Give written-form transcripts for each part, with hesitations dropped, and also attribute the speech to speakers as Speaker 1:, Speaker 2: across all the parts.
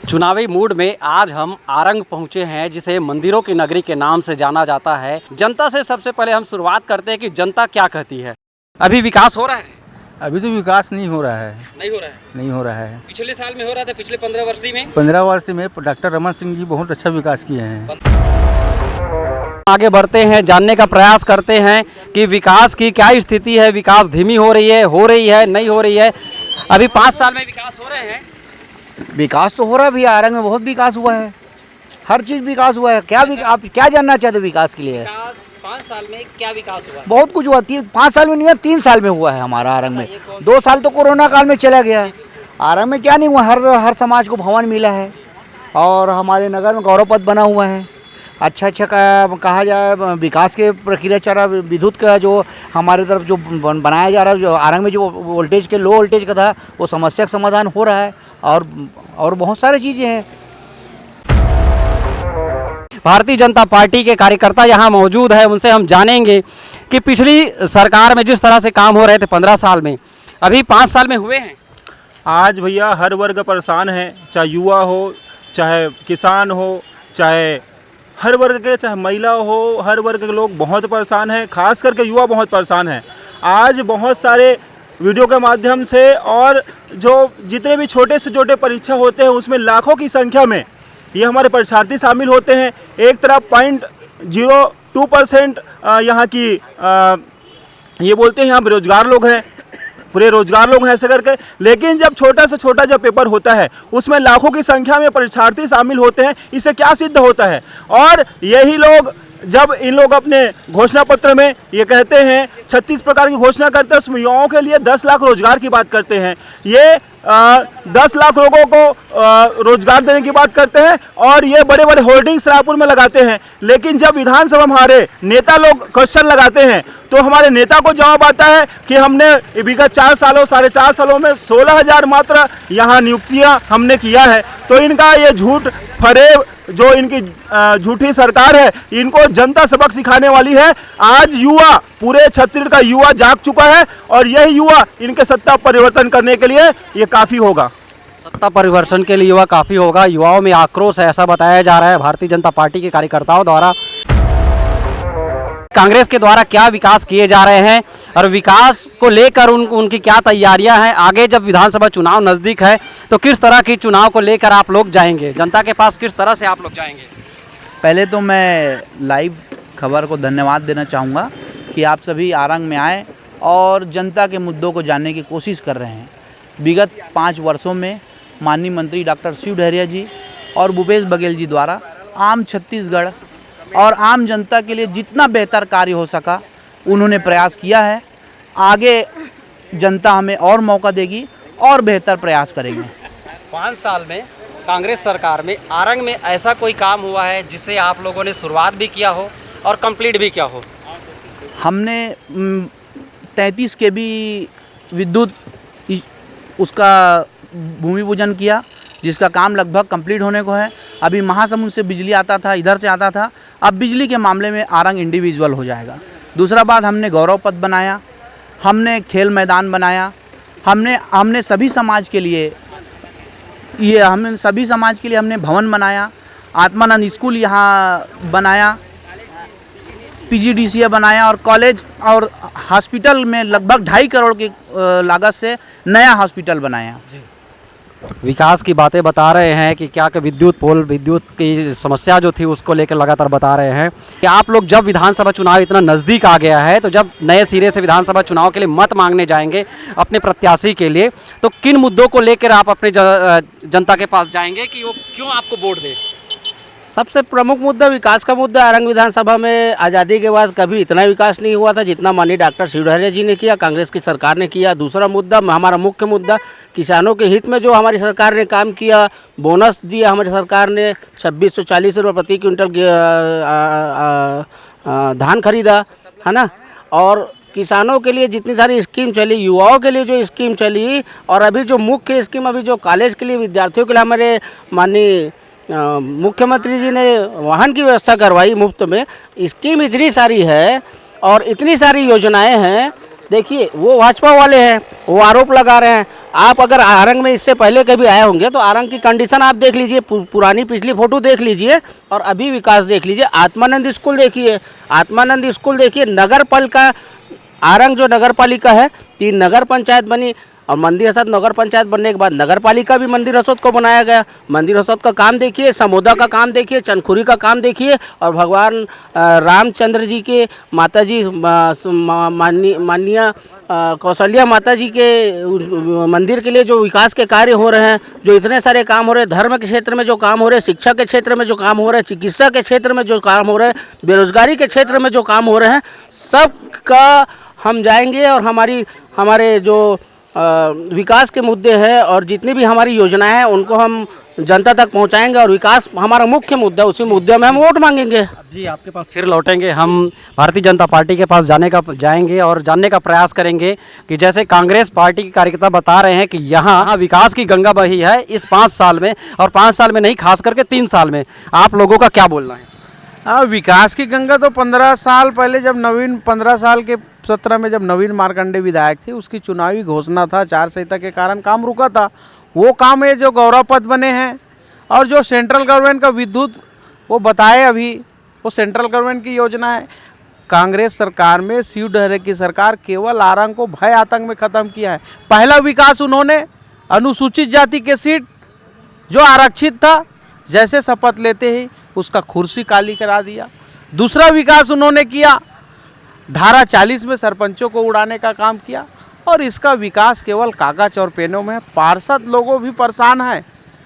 Speaker 1: चुनावी मूड में आज हम आरंग पहुंचे हैं, जिसे मंदिरों की नगरी के नाम से जाना जाता है। जनता से सबसे पहले हम शुरुआत करते हैं कि जनता क्या कहती है। अभी विकास हो रहा है?
Speaker 2: अभी तो विकास नहीं हो रहा है।
Speaker 1: नहीं हो रहा है?
Speaker 2: नहीं हो रहा है।
Speaker 1: पिछले साल में हो रहा था, पिछले 15 वर्ष में
Speaker 2: 15 वर्ष में डॉक्टर रमन सिंह जी बहुत अच्छा विकास किए हैं।
Speaker 1: आगे बढ़ते हैं, जानने का प्रयास करते हैं कि विकास की क्या स्थिति है। विकास धीमी हो रही है, नहीं हो रही है। अभी 5 साल में विकास हो रहे हैं?
Speaker 3: विकास तो हो रहा है भैया, आरंग में बहुत विकास हुआ है, हर चीज़ विकास हुआ है। आप क्या जानना चाहते हो विकास के लिए?
Speaker 1: विकास 5 साल में क्या विकास हुआ?
Speaker 3: बहुत कुछ हुआ। 5 साल में नहीं हुआ, 3 साल में हुआ है हमारा आरंग में। 2 साल तो कोरोना काल में चला गया। आरंग में क्या नहीं हुआ, हर समाज को भवन मिला है और हमारे नगर में गौरव पथ बना हुआ है। अच्छा कहा जाए विकास के प्रक्रिया चल रहा, विद्युत का जो हमारे तरफ जो बनाया जा रहा है, जो आरंग में जो वोल्टेज के लो वोल्टेज का था, वो समस्या का समाधान हो रहा है और बहुत सारी चीज़ें हैं।
Speaker 1: भारतीय जनता पार्टी के कार्यकर्ता यहाँ मौजूद है, उनसे हम जानेंगे कि पिछली सरकार में जिस तरह से काम हो रहे थे 15 साल में, अभी 5 साल में हुए हैं।
Speaker 4: आज भैया हर वर्ग परेशान है, चाहे युवा हो, चाहे किसान हो, चाहे हर वर्ग के, चाहे महिला हो, हर वर्ग के लोग बहुत परेशान हैं। खास करके युवा बहुत परेशान हैं। आज बहुत सारे वीडियो के माध्यम से और जो जितने भी छोटे से छोटे परीक्षा होते हैं उसमें लाखों की संख्या में ये हमारे परीक्षार्थी शामिल होते हैं। एक तरफ 0.02% यहाँ की ये बोलते हैं यहाँ बेरोजगार लोग हैं, पूरे रोजगार लोग हैं ऐसे करके। लेकिन जब छोटा से छोटा जब पेपर होता है उसमें लाखों की संख्या में परीक्षार्थी शामिल होते हैं। इससे क्या सिद्ध होता है? और यही लोग जब इन लोग अपने घोषणा पत्र में ये कहते हैं 36 प्रकार की घोषणा करते हैं, उसमें युवाओं के लिए 10 लाख रोजगार की बात करते हैं। ये 10 लाख लोगों को रोजगार देने की बात करते हैं और ये बड़े बड़े होर्डिंग्स रायपुर में लगाते हैं। लेकिन जब विधानसभा में हमारे नेता लोग क्वेश्चन लगाते हैं तो हमारे नेता को जवाब आता है कि हमने विगत 4 सालों 4.5 सालों में 16,000 मात्र यहाँ नियुक्तियाँ हमने किया है। तो इनका ये झूठ फरेब, जो इनकी झूठी सरकार है, इनको जनता सबक सिखाने वाली है। आज युवा, पूरे छत्तीसगढ़ का युवा जाग चुका है और यही युवा इनके सत्ता परिवर्तन करने के लिए ये काफ़ी होगा।
Speaker 1: सत्ता परिवर्तन के लिए युवा काफ़ी होगा। युवाओं में आक्रोश है, ऐसा बताया जा रहा है भारतीय जनता पार्टी के कार्यकर्ताओं द्वारा। कांग्रेस के द्वारा क्या विकास किए जा रहे हैं और विकास को लेकर उनकी क्या तैयारियां हैं? आगे जब विधानसभा चुनाव नज़दीक है तो किस तरह की चुनाव को लेकर आप लोग जाएंगे, जनता के पास किस तरह से आप लोग जाएंगे?
Speaker 5: पहले तो मैं लाइव खबर को धन्यवाद देना चाहूँगा कि आप सभी आरंग में आए और जनता के मुद्दों को जानने की कोशिश कर रहे हैं। विगत 5 वर्षों में माननीय मंत्री डॉक्टर शिव डहरिया जी और भूपेश बघेल जी द्वारा आम छत्तीसगढ़ और आम जनता के लिए जितना बेहतर कार्य हो सका उन्होंने प्रयास किया है। आगे जनता हमें और मौका देगी और बेहतर प्रयास करेंगे।
Speaker 1: 5 साल में कांग्रेस सरकार में आरंग में ऐसा कोई काम हुआ है जिसे आप लोगों ने शुरुआत भी किया हो और कंप्लीट भी किया हो?
Speaker 5: हमने 33 kV विद्युत उसका भूमि पूजन किया, जिसका काम लगभग कंप्लीट होने को है। अभी महासमुंद से बिजली आता था, इधर से आता था, अब बिजली के मामले में आरंग इंडिविजुअल हो जाएगा। दूसरा बात, हमने गौरव पथ बनाया, हमने खेल मैदान बनाया, हमने सभी समाज के लिए हमने भवन बनाया, आत्मानंद स्कूल यहाँ बनाया, PGDCA बनाया और कॉलेज और हॉस्पिटल में लगभग 2.5 करोड़ की लागत से नया हॉस्पिटल बनाया।
Speaker 1: विकास की बातें बता रहे हैं कि क्या कि विद्युत की समस्या जो थी उसको लेकर लगातार बता रहे हैं कि आप लोग जब विधानसभा चुनाव इतना नज़दीक आ गया है तो जब नए सिरे से विधानसभा चुनाव के लिए मत मांगने जाएंगे अपने प्रत्याशी के लिए, तो किन मुद्दों को लेकर आप अपने जनता के पास जाएंगे कि वो क्यों आपको वोट दे?
Speaker 6: सबसे प्रमुख मुद्दा विकास का मुद्दा। आरंग विधानसभा में आज़ादी के बाद कभी इतना विकास नहीं हुआ था जितना माननीय डॉक्टर शिव डहरिया जी ने किया, कांग्रेस की सरकार ने किया। दूसरा मुद्दा, हमारा मुख्य मुद्दा, किसानों के हित में जो हमारी सरकार ने काम किया, बोनस दिया हमारी सरकार ने, 2640 रुपये प्रति क्विंटल धान खरीदा है ना। और किसानों के लिए जितनी सारी स्कीम चली, युवाओं के लिए जो स्कीम चली, और अभी जो मुख्य स्कीम अभी जो कॉलेज के लिए विद्यार्थियों के लिए हमारे माननीय मुख्यमंत्री जी ने वाहन की व्यवस्था करवाई मुफ्त में। स्कीम इतनी सारी है और इतनी सारी योजनाएं हैं। देखिए, वो भाजपा वाले हैं, वो आरोप लगा रहे हैं आप अगर आरंग में इससे पहले कभी आए होंगे तो आरंग की कंडीशन आप देख लीजिए, पुरानी पिछली फोटो देख लीजिए और अभी विकास देख लीजिए। आत्मानंद स्कूल देखिए, आत्मानंद स्कूल देखिए, नगर पालिका आरंग जो नगर पालिका है 3 नगर पंचायत बनी और मंदिर हसद नगर पंचायत बनने के बाद नगर पालिका भी मंदिर हसद को बनाया गया। मंदिर हसद का काम देखिए, समोदा का काम देखिए, चनखुरी का काम देखिए और भगवान रामचंद्र जी के माता जी माननीय कौशल्या माता जी के मंदिर के लिए जो विकास के कार्य हो रहे हैं, जो इतने सारे काम हो रहे हैं, धर्म के क्षेत्र में जो काम हो रहे हैं, शिक्षा के क्षेत्र में जो काम हो रहे हैं, चिकित्सा के क्षेत्र में जो काम हो रहे हैं, बेरोजगारी के क्षेत्र में जो काम हो रहे हैं, सब का हम जाएंगे और हमारे जो विकास के मुद्दे हैं और जितनी भी हमारी योजनाएं हैं उनको हम जनता तक पहुंचाएंगे और विकास हमारा मुख्य मुद्दा, उसी मुद्दे में हम वोट मांगेंगे।
Speaker 1: जी आपके पास फिर लौटेंगे, हम भारतीय जनता पार्टी के पास जाएंगे और जानने का प्रयास करेंगे कि जैसे कांग्रेस पार्टी के कार्यकर्ता बता रहे हैं कि यहाँ विकास की गंगा बही है इस 5 साल में, और 5 साल में नहीं, खास करके 3 साल में। आप लोगों का क्या बोलना है?
Speaker 7: हाँ, विकास की गंगा तो 15 साल पहले जब 15 साल के 17 में जब नवीन मार्कंडे विधायक थे, उसकी चुनावी घोषणा था, आचार संहिता के कारण काम रुका था। वो काम है जो गौरव पथ बने हैं और जो सेंट्रल गवर्नमेंट का विद्युत वो बताए अभी, वो सेंट्रल गवर्नमेंट की योजना है। कांग्रेस सरकार में शिव डहरे की सरकार केवल आरंग को भय आतंक में ख़त्म किया है। पहला विकास उन्होंने अनुसूचित जाति के सीट जो आरक्षित था, जैसे शपथ लेते ही उसका कुर्सी काली करा दिया। दूसरा विकास उन्होंने किया, धारा 40 में सरपंचों को उड़ाने का काम किया और इसका विकास केवल कागज और पेनों में है। पार्षद लोगों भी परेशान हैं।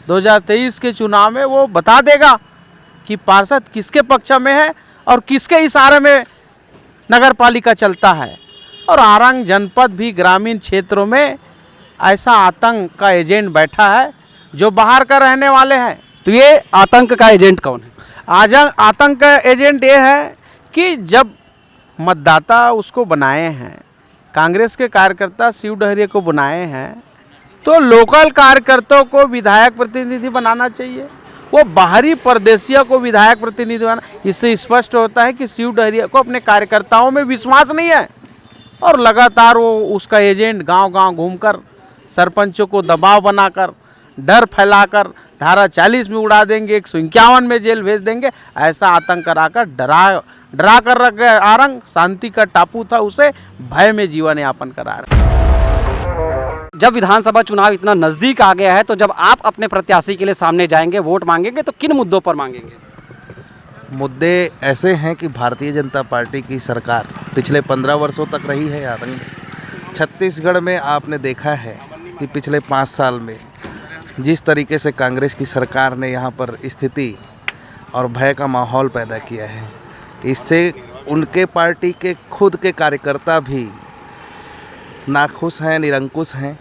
Speaker 7: 2023 के चुनाव में वो बता देगा कि पार्षद किसके पक्ष में है और किसके इशारे में नगर पालिका चलता है। और आरंग जनपद भी ग्रामीण क्षेत्रों में ऐसा आतंक का एजेंट बैठा है जो बाहर का रहने वाले हैं।
Speaker 1: तो ये आतंक का एजेंट कौन है?
Speaker 7: आतंक का एजेंट ये है कि जब मतदाता उसको बनाए हैं, कांग्रेस के कार्यकर्ता शिव डहरिया को बनाए हैं, तो लोकल कार्यकर्ताओं को विधायक प्रतिनिधि बनाना चाहिए। वो बाहरी परदेशियों को विधायक प्रतिनिधि बनाना, इससे स्पष्ट होता है कि शिव डहरिया को अपने कार्यकर्ताओं में विश्वास नहीं है और लगातार वो उसका एजेंट गांव-गांव घूमकर सरपंचों को दबाव बनाकर, डर फैलाकर धारा 40 में उड़ा देंगे, 151 में जेल भेज देंगे, ऐसा आतंक कराकर डरा कर रख गए। आरंग शांति का टापू था, उसे भय में जीवन यापन करा रहे।
Speaker 1: जब विधानसभा चुनाव इतना नज़दीक आ गया है, तो जब आप अपने प्रत्याशी के लिए सामने जाएंगे, वोट मांगेंगे, तो किन मुद्दों पर मांगेंगे?
Speaker 8: मुद्दे ऐसे हैं कि भारतीय जनता पार्टी की सरकार पिछले 15 वर्षों तक रही है आरंग में। छत्तीसगढ़ में आपने देखा है कि पिछले 5 साल में जिस तरीके से कांग्रेस की सरकार ने यहाँ पर स्थिति और भय का माहौल पैदा किया है, इससे उनके पार्टी के खुद के कार्यकर्ता भी नाखुश हैं, निरंकुश हैं,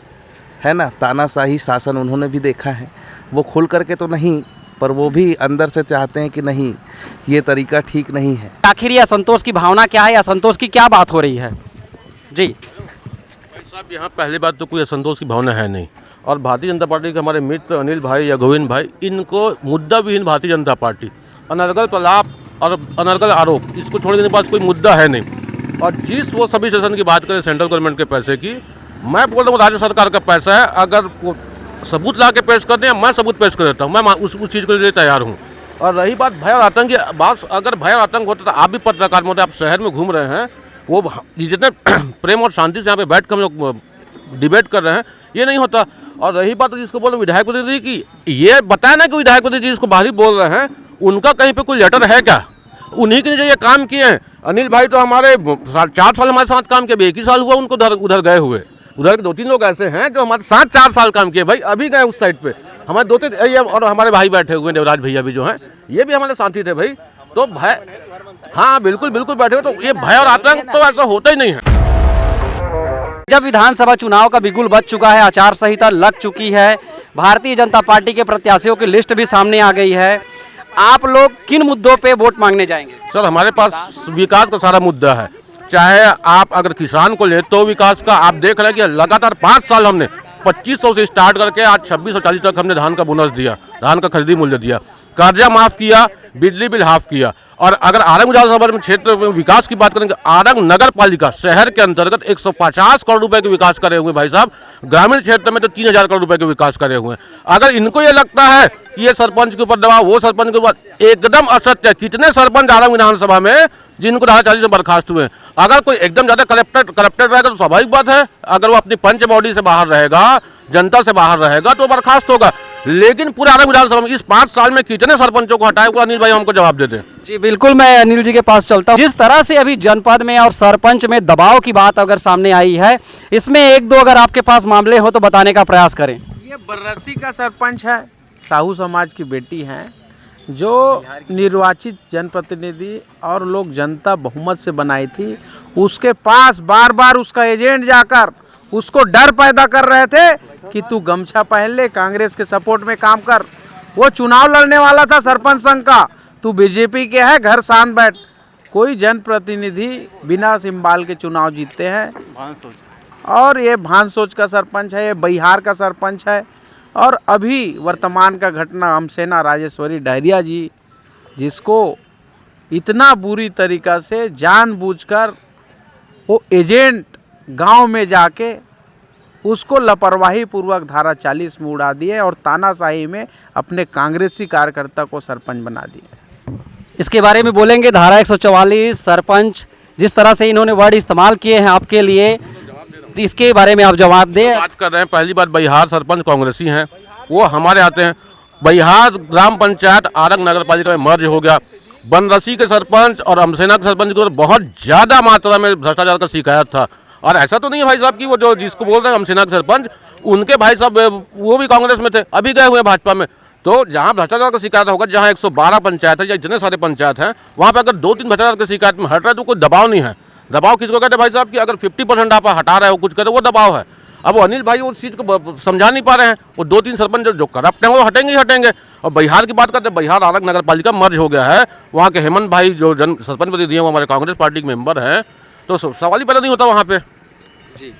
Speaker 8: है ना। तानाशाही शासन उन्होंने भी देखा है। वो खुल करके तो नहीं, पर वो भी अंदर से चाहते हैं कि नहीं, ये तरीका ठीक नहीं है।
Speaker 1: आखिर ये असंतोष की भावना क्या है, असंतोष की क्या बात हो रही है? जी
Speaker 9: भाई साहब, यहाँ पहली बात तो कोई असंतोष की भावना है नहीं, और भारतीय जनता पार्टी के हमारे मित्र अनिल भाई या गोविंद भाई, इनको मुद्दा विहीन भारतीय जनता पार्टी, अनर्गल प्रलाप और अनर्गल आरोप, इसको छोड़ने के पास कोई मुद्दा है नहीं। और जिस वो सभी सेशन की बात करें सेंट्रल गवर्नमेंट के पैसे की, मैं बोल रहा हूँ राज्य सरकार का पैसा है। अगर वो सबूत ला के पेश करते हैं, मैं सबूत पेश कर देता हूँ, मैं उस चीज़ के लिए तैयार हूँ। और रही बात भय और आतंक की बात, अगर भय और आतंक होता तो आप भी पत्रकार में होते, आप शहर में घूम रहे हैं, वो जितने प्रेम और शांति से यहाँ पे बैठ कर हम लोग डिबेट कर रहे हैं, ये नहीं होता। और रही बात जिसको बोलो विधायक प्रतिनिधि की, ये बताया ना कि विधायक प्रतिनिधि जिसको बाहरी बोल रहे हैं, उनका कहीं पे कोई लेटर है क्या? उन्हीं के ये काम किए हैं। अनिल भाई तो हमारे 4 साल हमारे साथ काम किए, 1 ही साल हुआ उनको उधर गए हुए। उधर के 2-3 लोग ऐसे हैं जो हमारे साथ 4 साल काम किए, भाई अभी गए उस साइड पे। हमारे 2-3 और हमारे भाई बैठे हुए देवराज भैया भी जो हैं, ये भी हमारे साथी थे भाई। तो भय, हाँ बिल्कुल बिल्कुल बैठे हुए, तो ये भय और आतंक तो ऐसा होता ही नहीं है।
Speaker 1: जब विधानसभा चुनाव का बिगुल बज चुका है, आचार संहिता लग चुकी है, भारतीय जनता पार्टी के प्रत्याशियों की लिस्ट भी सामने आ गई है, आप लोग किन मुद्दों पे वोट मांगने जाएंगे?
Speaker 9: सर, हमारे पास विकास का सारा मुद्दा है। चाहे आप अगर किसान को ले तो विकास का, आप देख रहे हैं कि लगातार 5 साल हमने 2500 से स्टार्ट करके आज 2640 तक हमने धान का बोनस दिया, धान का खरीदी मूल्य दिया, कर्जा माफ किया, बिजली बिल हाफ किया। और अगर आरंग विधानसभा में क्षेत्र में विकास की बात करेंगे, आरंग नगर पालिका शहर के अंतर्गत 150 करोड़ रुपए के विकास करे हुए भाई साहब, ग्रामीण क्षेत्र में तो 3000 करोड़ रुपए के विकास करे हुए हैं। अगर इनको ये लगता है कि ये सरपंच के ऊपर दबाव, वो सरपंच के ऊपर, एकदम असत्य। कितने सरपंच आरंग विधानसभा में जिनको धारा 40 में बर्खास्त हुए। अगर कोई एकदम ज़्यादा करप्टेड रहेगा तो स्वाभाविक बात है, अगर वो अपनी पंच बॉडी से बाहर रहेगा, जनता से बाहर रहेगा, तो बर्खास्त होगा। लेकिन पूरा आरंग विधानसभा में इस 5 साल में कितने सरपंचों को हटाए, वो अनिल भाई हमको जवाब दे दें।
Speaker 1: जी बिल्कुल, मैं अनिल जी के पास चलता हूँ। जिस तरह से अभी जनपद में और सरपंच में दबाव की बात अगर सामने आई है, इसमें एक दो अगर आपके पास मामले हो तो बताने का प्रयास करें।
Speaker 7: ये बर्रसी का सरपंच है, साहू समाज की बेटी हैं, जो निर्वाचित जनप्रतिनिधि और लोग जनता बहुमत से बनाई थी, उसके पास बार बार उसका एजेंट जाकर उसको डर पैदा कर रहे थे कि तू गमछा पहन ले, कांग्रेस के सपोर्ट में काम कर। वो चुनाव लड़ने वाला था सरपंच संघ का, तू बीजेपी के है, घर शांत बैठ। कोई जनप्रतिनिधि बिना सिंबल के चुनाव जीतते हैं, और ये भान सोच का सरपंच है, ये बिहार का सरपंच है। और अभी वर्तमान का घटना हमसेना राजेश्वरी डहरिया जी, जिसको इतना बुरी तरीक़ा से जानबूझकर वो एजेंट गांव में जाके उसको लापरवाही पूर्वक धारा 40 में उड़ा दिए और तानाशाही में अपने कांग्रेसी कार्यकर्ता को सरपंच बना दिया।
Speaker 1: इसके बारे में बोलेंगे। धारा 144 सरपंच, जिस तरह से इन्होंने वर्ड इस्तेमाल किए हैं आपके लिए, तो इसके बारे में आप जवाब दें।
Speaker 9: बात कर रहे हैं, पहली बात बिहार सरपंच कांग्रेसी हैं, वो हमारे आते हैं। बिहार ग्राम पंचायत आरंग नगर पालिका में मर्ज हो गया। बनरसी के सरपंच और हमसेना के सरपंच को बहुत ज़्यादा मात्रा में भ्रष्टाचार का शिकायत था। और ऐसा तो नहीं है भाई साहब कि वो जो जिसको बोल रहे हैं हमसेना के सरपंच, उनके भाई साहब वो भी कांग्रेस में थे, अभी गए हुए हैं भाजपा में। तो जहाँ भ्रष्टाचार का शिकायत होगा, जहाँ 112 पंचायत है या इतने सारे पंचायत हैं, वहाँ पर अगर 2-3 भ्रष्टाचार की शिकायत में हट रहा है तो कोई दबाव नहीं है। दबाव किसको कहते हैं भाई साहब, कि अगर 50% आप हटा रहे हो, कुछ कर रहे हो, वो दबाव है। अब वो अनिल भाई उस चीज़ को समझा नहीं पा रहे हैं। वो 2-3 सरपंच जो करप्ट हैं वो हटेंगे ही हटेंगे। और बिहार की बात करते हैं, बिहार आरंग नगर पालिका मर्ज हो गया है। वहाँ के हेमंत भाई जो सरपंच प्रतिनिधि हैं, वो हमारे कांग्रेस पार्टी के मेंबर हैं। तो सवाल ही पैदा नहीं होता वहाँ पे।
Speaker 1: जी,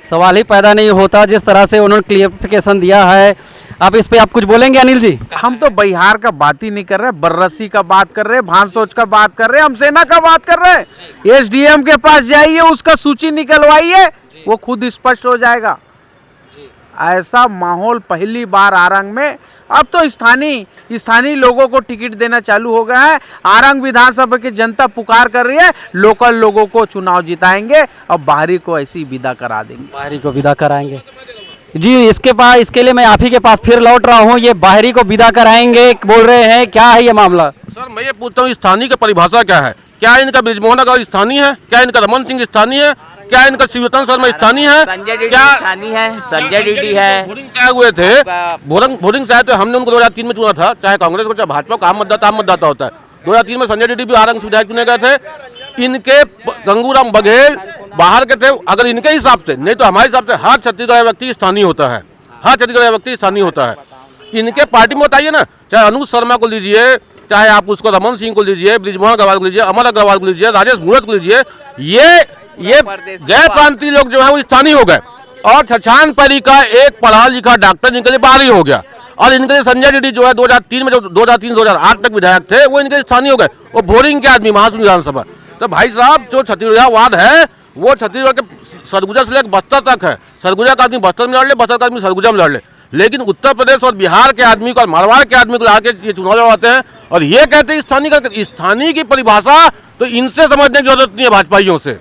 Speaker 1: सवाल ही पैदा नहीं होता। जिस तरह से उन्होंने क्लियरिफिकेशन दिया है, आप इस पे आप कुछ बोलेंगे अनिल जी?
Speaker 7: हम तो बिहार का बात ही नहीं कर रहे, बर्रसी का बात कर रहे, भान सोच का बात कर रहे, हमसेना का बात कर रहे। एसडीएम के पास जाइए, उसका सूची निकलवाइए, वो खुद स्पष्ट हो जाएगा। ऐसा माहौल पहली बार आरंग में। अब तो स्थानीय लोगों को टिकट देना चालू हो गया है। आरंग विधानसभा की जनता पुकार कर रही है, लोकल लोगों को चुनाव जिताएंगे और बाहरी को ऐसी विदा करा देंगे।
Speaker 1: बाहरी को विदा कराएंगे। जी, इसके लिए मैं आप ही के पास फिर लौट रहा हूँ। ये बाहरी को विदा कराएंगे बोल रहे हैं, क्या है ये मामला?
Speaker 9: सर मैं ये पूछता हूँ, स्थानीय की परिभाषा क्या है? क्या इनका बृजमोहन अग्रवाल स्थानीय है? क्या इनका रमन सिंह स्थानीय है? क्या इनका शिवरतन शर्मा स्थानीय है? क्या
Speaker 6: स्थानीय है? संजय डीडी है।
Speaker 9: बोरिंग क्या हुए थे? बोरिंग साहब तो हमने उनको 2003 में चुना था, चाहे कांग्रेस को चाहे भाजपा को। आम मतदाता होता है। 2003 में संजय डीडी भी आरंग विधायक चुने गए थे। इनके गंगूराम बघेल बाहर के थे। अगर इनके हिसाब से, नहीं तो हमारे हिसाब से हर छत्तीसगढ़ व्यक्ति स्थानीय होता है। हर छत्तीसगढ़ व्यक्ति स्थानीय होता है। इनके पार्टी में बताइए ना, चाहे अनुज शर्मा को लीजिए, चाहे आप उसको रमन सिंह को लीजिए, बृजमोहन अग्रवाल को लीजिए, अमर अग्रवाल को लीजिए, राजेश मूणत को लीजिए, ये गैर प्रांतीय लोग जो है वो स्थानीय हो गए। और छछान परी का एक पढ़ा लिखा डॉक्टर इनके लिए बाहरी हो गया। और इनके लिए संजय डीडी जो है 2003 में, जो 2003-2008 तक विधायक थे, वो इनके स्थानीय हो गए। वो बोरिंग के आदमी महासमुंद विधानसभा। तो भाई साहब, जो छत्तीसगढ़वाद है वो छत्तीसगढ़ के सरगुजा से लेकर बस्तर तक है। सरगुजा का आदमी बस्तर में लड़ ले, बस्तर का आदमी सरगुजा में लड़ ले। लेकिन उत्तर प्रदेश और बिहार के आदमी को और मारवाड़ के आदमी को लाके ये चुनाव लड़वाते हैं और ये कहते हैं स्थानीय की परिभाषा तो इनसे समझने की जरूरत नहीं है, भाजपाइयों से।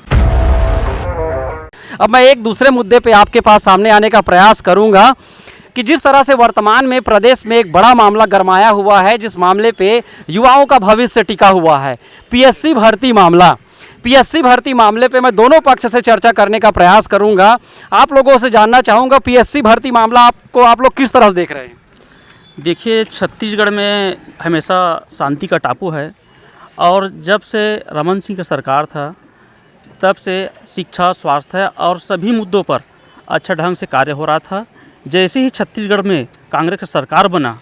Speaker 1: अब मैं एक दूसरे मुद्दे पे आपके पास सामने आने का प्रयास करूंगा कि जिस तरह से वर्तमान में प्रदेश में एक बड़ा मामला गरमाया हुआ है, जिस मामले पे युवाओं का भविष्य टिका हुआ है, पीएससी भर्ती मामला। पीएससी भर्ती मामले पे मैं दोनों पक्ष से चर्चा करने का प्रयास करूंगा। आप लोगों से जानना चाहूँगा, पीएससी भर्ती मामला आप लोग किस तरह से देख रहे हैं?
Speaker 10: देखिए, छत्तीसगढ़ में हमेशा शांति का टापू है और जब से रमन सिंह का सरकार था तब से शिक्षा, स्वास्थ्य और सभी मुद्दों पर अच्छा ढंग से कार्य हो रहा था। जैसे ही छत्तीसगढ़ में कांग्रेस का सरकार बना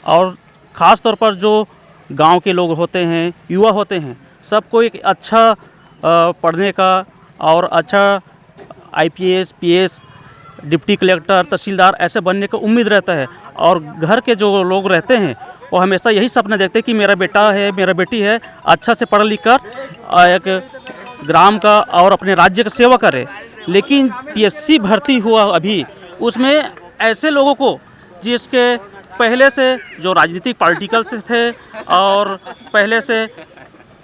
Speaker 10: और ख़ास तौर पर जो गांव के लोग होते हैं, युवा होते हैं, सबको एक अच्छा पढ़ने का और अच्छा आईपीएस, पीएस, डिप्टी कलेक्टर, तहसीलदार ऐसे बनने का उम्मीद रहता है। और घर के जो लोग रहते हैं वो हमेशा यही सपना देखते कि मेरा बेटा है, मेरा बेटी है, अच्छा से पढ़ लिख कर एक ग्राम का और अपने राज्य का सेवा करे। लेकिन पीएससी भर्ती हुआ अभी, उसमें ऐसे लोगों को जिसके पहले से जो राजनीतिक पॉलिटिकल से थे और पहले से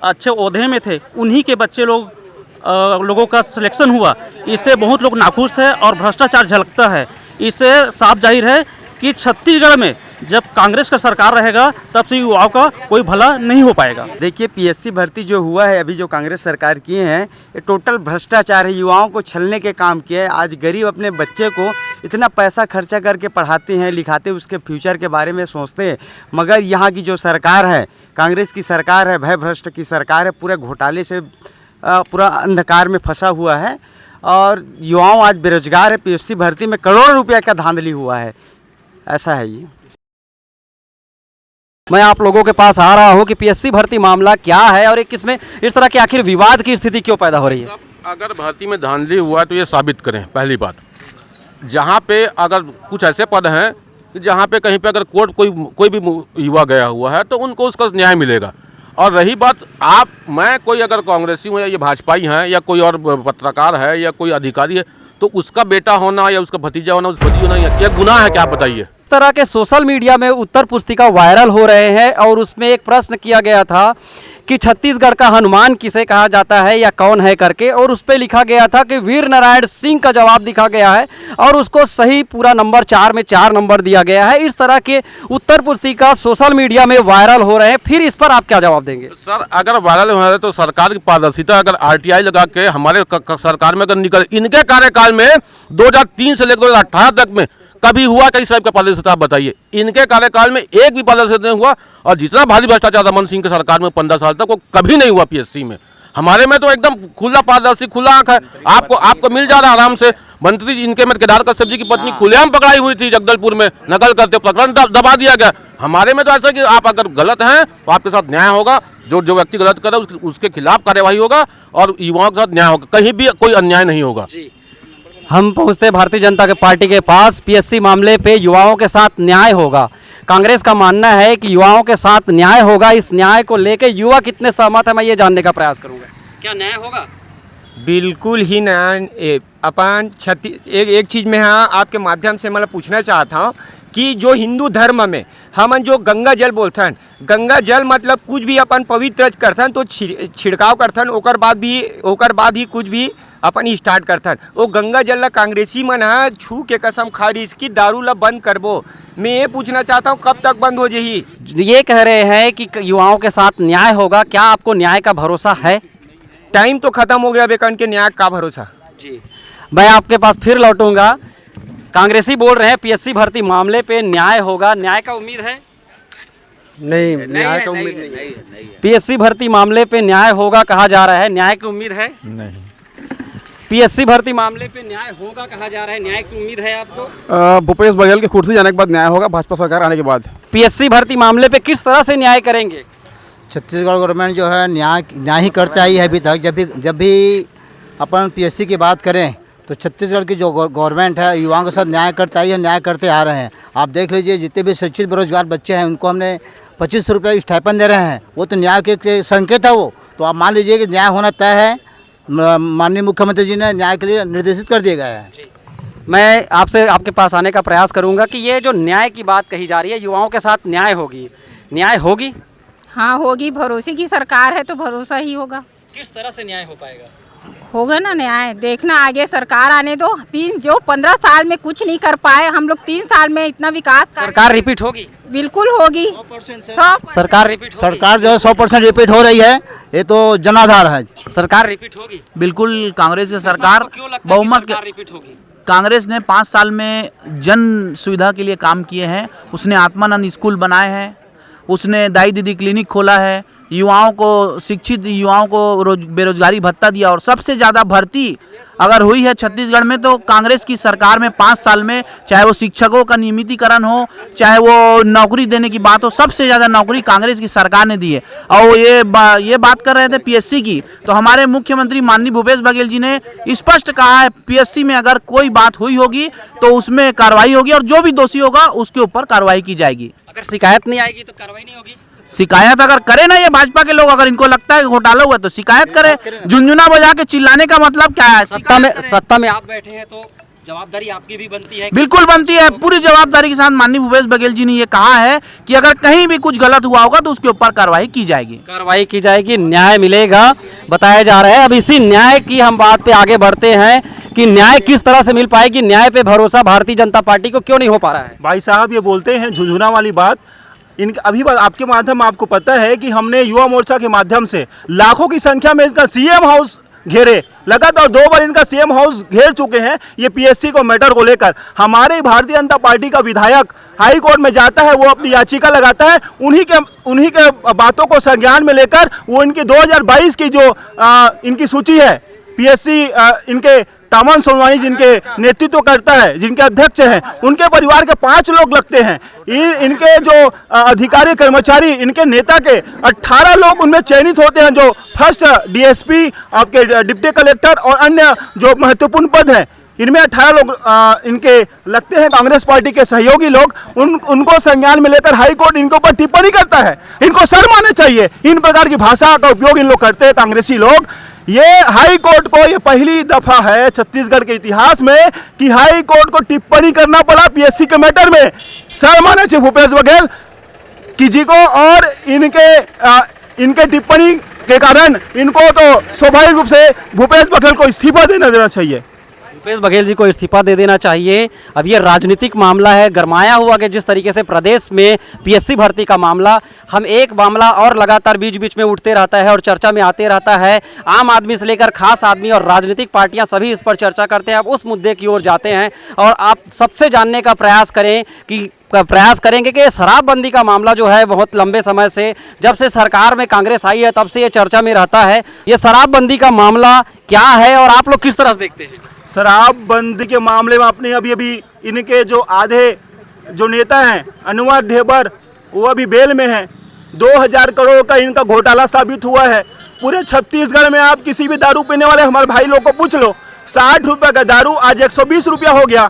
Speaker 10: अच्छे ओहदे में थे, उन्हीं के बच्चे लोगों का सिलेक्शन हुआ। इससे बहुत लोग नाखुश थे और भ्रष्टाचार झलकता है। इससे साफ जाहिर है कि छत्तीसगढ़ में जब कांग्रेस का सरकार रहेगा तब से युवाओं का कोई भला नहीं हो पाएगा।
Speaker 11: देखिए, पीएससी भर्ती जो हुआ है अभी, जो कांग्रेस सरकार किए हैं, ये टोटल भ्रष्टाचार है। युवाओं को छलने के काम किए हैं। आज गरीब अपने बच्चे को इतना पैसा खर्चा करके पढ़ाते हैं, लिखाते हैं, उसके फ्यूचर के बारे में सोचते हैं, मगर यहाँ की जो सरकार है, कांग्रेस की सरकार है, भय भ्रष्ट की सरकार है, पूरे घोटाले से पूरा अंधकार में फंसा हुआ है और युवाओं आज बेरोजगार है। पीएससी भर्ती में करोड़ों रुपये का धांधली हुआ है, ऐसा है ये।
Speaker 1: मैं आप लोगों के पास आ रहा हूं कि पीएससी भर्ती मामला क्या है और एक इसमें इस तरह की आखिर विवाद की स्थिति क्यों पैदा हो रही है।
Speaker 9: अगर भर्ती में धांधली हुआ है तो ये साबित करें। पहली बात, जहाँ पे अगर कुछ ऐसे पद हैं कि जहाँ पे कहीं पे अगर कोर्ट कोई भी युवा गया हुआ है तो उनको उसका न्याय मिलेगा। और रही बात, मैं कोई अगर कांग्रेसी हूँ या ये भाजपाई हैं या कोई और पत्रकार है या कोई अधिकारी है, तो उसका बेटा होना या उसका भतीजा होना, उस भतीजा होना, क्या गुनाह है क्या, आप बताइए।
Speaker 1: तरह के सोशल मीडिया में उत्तर पुस्तिका वायरल हो रहे हैं और उसमें एक प्रश्न किया गया था कि छत्तीसगढ़ का हनुमान किसे कहा जाता है या कौन है करके, और उस पर लिखा गया था कि वीर नारायण सिंह का जवाब दिखा गया है और उसको सही पूरा नंबर 4 में 4 नंबर दिया गया है। इस तरह के उत्तर पुस्तिका सोशल मीडिया में वायरल हो रहे हैं, फिर इस पर आप क्या जवाब देंगे।
Speaker 9: सर, अगर वायरल हो रहा है तो सरकार की पारदर्शिता, अगर आरटीआई लगा के हमारे सरकार में अगर निकल, इनके कार्यकाल में 2003 से लेकर 2018 तक में कभी हुआ कई साहब का पारदर्शिता, आप बताइए। इनके कार्यकाल में एक भी पारदर्शिता नहीं हुआ और जितना भारी भ्रष्टाचार रमन सिंह के सरकार में 15 साल तक, वो कभी नहीं हुआ पीएससी में। हमारे में तो एकदम खुला पारदर्शी, खुला आंख है। आपको मिल जा रहा है आराम से। मंत्री इनके में केदार कश्यप जी की पत्नी खुलेआम पकड़ाई हुई थी जगदलपुर में, नकल करते, प्रकरण दबा दिया गया। हमारे में तो ऐसा कि आप अगर गलत हैं तो आपके साथ न्याय होगा। जो व्यक्ति गलत करे उसके खिलाफ कार्यवाही होगा और युवाओं के साथ न्याय होगा, कहीं भी कोई अन्याय नहीं होगा।
Speaker 1: हम पहुंचते भारतीय जनता पार्टी के पास। पीएससी मामले पे युवाओं के साथ न्याय होगा। कांग्रेस का मानना है कि युवाओं के साथ न्याय होगा। इस न्याय को लेकर युवा कितने सहमत है, मैं ये जानने का प्रयास करूंगा। क्या न्याय होगा?
Speaker 12: बिल्कुल ही न्याय। अपन एक चीज़ में हाँ आपके माध्यम से मतलब पूछना चाहता हूँ कि जो हिंदू धर्म में हम जो गंगा जल बोलथन, गंगा जल मतलब कुछ भी अपन पवित्र करथन तो छिड़काव करथन, ओकर बाद ही कुछ भी अपन स्टार्ट करथन। वो गंगा जल ला कांग्रेसी मन छू के कसम खा रही कि दारू ला बंद करबो। मैं ये पूछना चाहता हूँ कब तक बंद हो जाएगी।
Speaker 1: ये कह रहे हैं कि युवाओं के साथ न्याय होगा। क्या आपको न्याय का भरोसा है?
Speaker 12: टाइम तो खत्म हो गया बेकन के न्याय का भरोसा।
Speaker 1: जी, मैं आपके पास फिर लौटूंगा। कांग्रेसी बोल रहे हैं पीएससी भर्ती मामले पे न्याय होगा। न्याय का उम्मीद है?
Speaker 12: नहीं, न्याय का उम्मीद नहीं।
Speaker 1: पीएससी भर्ती मामले पे न्याय होगा कहा जा रहा है, न्याय की उम्मीद है?
Speaker 12: नहीं।
Speaker 1: पीएससी भर्ती मामले पे न्याय होगा कहा जा रहा है, न्याय की उम्मीद है आपको?
Speaker 13: भूपेश बघेल के कुर्सी जाने के बाद न्याय होगा, भाजपा सरकार आने के बाद।
Speaker 1: पीएससी भर्ती मामले पे किस तरह से न्याय करेंगे?
Speaker 3: छत्तीसगढ़ गवर्नमेंट जो है न्याय ही करता ही है अभी तक। जब भी अपन पीएससी की बात करें तो छत्तीसगढ़ की जो गवर्नमेंट है युवाओं के साथ न्याय करता ही है, न्याय करते आ रहे हैं। आप देख लीजिए, जितने भी शिक्षित बेरोजगार बच्चे हैं उनको हमने 25 रुपये स्टाइपेंड दे रहे हैं। वो तो न्याय के संकेत है वो। तो आप मान लीजिए कि न्याय होना तय है। माननीय मुख्यमंत्री जी ने न्याय के लिए निर्देशित कर दिया गया है।
Speaker 1: मैं आपसे आपके पास आने का प्रयास करूंगा कि ये जो न्याय की बात कही जा रही है, युवाओं के साथ न्याय होगी, न्याय होगी?
Speaker 14: हाँ होगी, भरोसे की सरकार है तो भरोसा ही होगा।
Speaker 1: किस तरह से न्याय हो पाएगा?
Speaker 14: होगा ना न्याय, देखना आगे सरकार आने दो। 15 साल में कुछ नहीं कर पाए हम लोग, 3 साल में इतना विकास।
Speaker 1: सरकार रिपीट होगी?
Speaker 14: बिल्कुल होगी। 100%
Speaker 1: सरकार रिपीट।
Speaker 3: सरकार जो है 100% रिपीट हो रही है, ये तो जनाधार है।
Speaker 1: सरकार रिपीट होगी?
Speaker 5: बिल्कुल, कांग्रेस की सरकार बहुमत
Speaker 1: रिपीट होगी।
Speaker 5: कांग्रेस ने 5 साल में जन सुविधा के लिए काम किए हैं। उसने आत्मानंद स्कूल बनाए हैं, उसने दाई दीदी क्लिनिक खोला है, युवाओं को, शिक्षित युवाओं को बेरोजगारी भत्ता दिया। और सबसे ज़्यादा भर्ती अगर हुई है छत्तीसगढ़ में तो कांग्रेस की सरकार में 5 साल में, चाहे वो शिक्षकों का नियमितीकरण हो, चाहे वो नौकरी देने की बात हो, सबसे ज़्यादा नौकरी कांग्रेस की सरकार ने दी है। और ये बात कर रहे थे पीएससी की, तो हमारे मुख्यमंत्री माननीय भूपेश बघेल जी ने स्पष्ट कहा है पीएससी में अगर कोई बात हुई होगी तो उसमें कार्रवाई होगी और जो भी दोषी होगा उसके ऊपर कार्रवाई की जाएगी।
Speaker 1: अगर शिकायत नहीं आएगी तो कार्रवाई नहीं होगी।
Speaker 5: शिकायत अगर करे ना ये भाजपा के लोग, अगर इनको लगता है घोटाला हुआ तो शिकायत करे। झुंझुना बजा के चिल्लाने का मतलब क्या है?
Speaker 1: सत्ता में आप बैठे हैं तो जवाबदारी आपकी भी बनती है।
Speaker 5: बिल्कुल बनती है, पूरी जवाबदारी के साथ माननीय भूपेश बघेल जी ने ये कहा है कि अगर कहीं भी कुछ गलत हुआ होगा तो उसके ऊपर कार्रवाई की जाएगी,
Speaker 1: न्याय मिलेगा बताया जा रहा है। अब इसी न्याय की हम बात पे आगे बढ़ते हैं कि न्याय किस तरह से मिल पाएगी, न्याय पे भरोसा भारतीय जनता पार्टी को क्यों नहीं हो पा रहा है।
Speaker 4: भाई साहब ये बोलते हैं झुंझुना वाली बात, अभी बात आपके माध्यम आपको पता है कि हमने युवा मोर्चा के माध्यम से लाखों की संख्या में इसका सीएम हाउस घेरे, लगातार 2 बार इनका सीएम हाउस घेर चुके हैं ये पीएससी को मैटर को लेकर। हमारे भारतीय जनता पार्टी का विधायक हाई कोर्ट में जाता है, वो अपनी याचिका लगाता है, उन्हीं के बातों को संज्ञान में लेकर वो इनकी 2022 की जो इनकी सूची है पीएससी, इनके तामन सोनवानी जिनके नेतृत्व करता है, जिनके अध्यक्ष हैं, उनके परिवार के 5 लोग लगते हैं। इनके जो अधिकारी कर्मचारी, इनके नेता के 18 लोग उनमें चयनित होते हैं, जो फर्स्ट डीएसपी, आपके डिप्टी कलेक्टर और अन्य जो महत्वपूर्ण पद हैं, इनमें 18 लोग इनके लगते हैं कांग्रेस पार्टी के सहयोगी लोग। उनको संज्ञान में लेकर हाई कोर्ट इनके ऊपर टिप्पणी करता है। इनको शर्म आना चाहिए, इन प्रकार की भाषा का उपयोग इन लोग करते हैं कांग्रेसी लोग। ये हाई कोर्ट को ये पहली दफा है छत्तीसगढ़ के इतिहास में कि हाई कोर्ट को टिप्पणी करना पड़ा पीएससी के मैटर में। शर्म आना चाहिए भूपेश बघेल जी को, और इनके टिप्पणी के कारण इनको तो स्वाभाविक रूप से भूपेश बघेल को इस्तीफा देना चाहिए।
Speaker 1: भूपेश बघेल जी को इस्तीफा दे देना चाहिए। अब ये राजनीतिक मामला है, गरमाया हुआ कि जिस तरीके से प्रदेश में पीएससी भर्ती का मामला, हम एक मामला और लगातार बीच बीच में उठते रहता है और चर्चा में आते रहता है। आम आदमी से लेकर खास आदमी और राजनीतिक पार्टियां सभी इस पर चर्चा करते हैं। अब उस मुद्दे की ओर जाते हैं और आप सबसे जानने का प्रयास करेंगे कि शराबबंदी का मामला जो है बहुत लंबे समय से, जब से सरकार में कांग्रेस आई है तब से ये चर्चा में रहता है। ये शराबबंदी का मामला क्या है और आप लोग किस तरह से देखते हैं?
Speaker 4: शराबबंदी के मामले में आपने अभी इनके जो आधे जो नेता हैं अनुवर ढेबर, वो अभी बेल में हैं। 2000 करोड़ का इनका घोटाला साबित हुआ है। पूरे छत्तीसगढ़ में आप किसी भी दारू पीने वाले हमारे भाई लोग को पूछ लो, 60 रुपये का दारू आज 120 रुपया हो गया।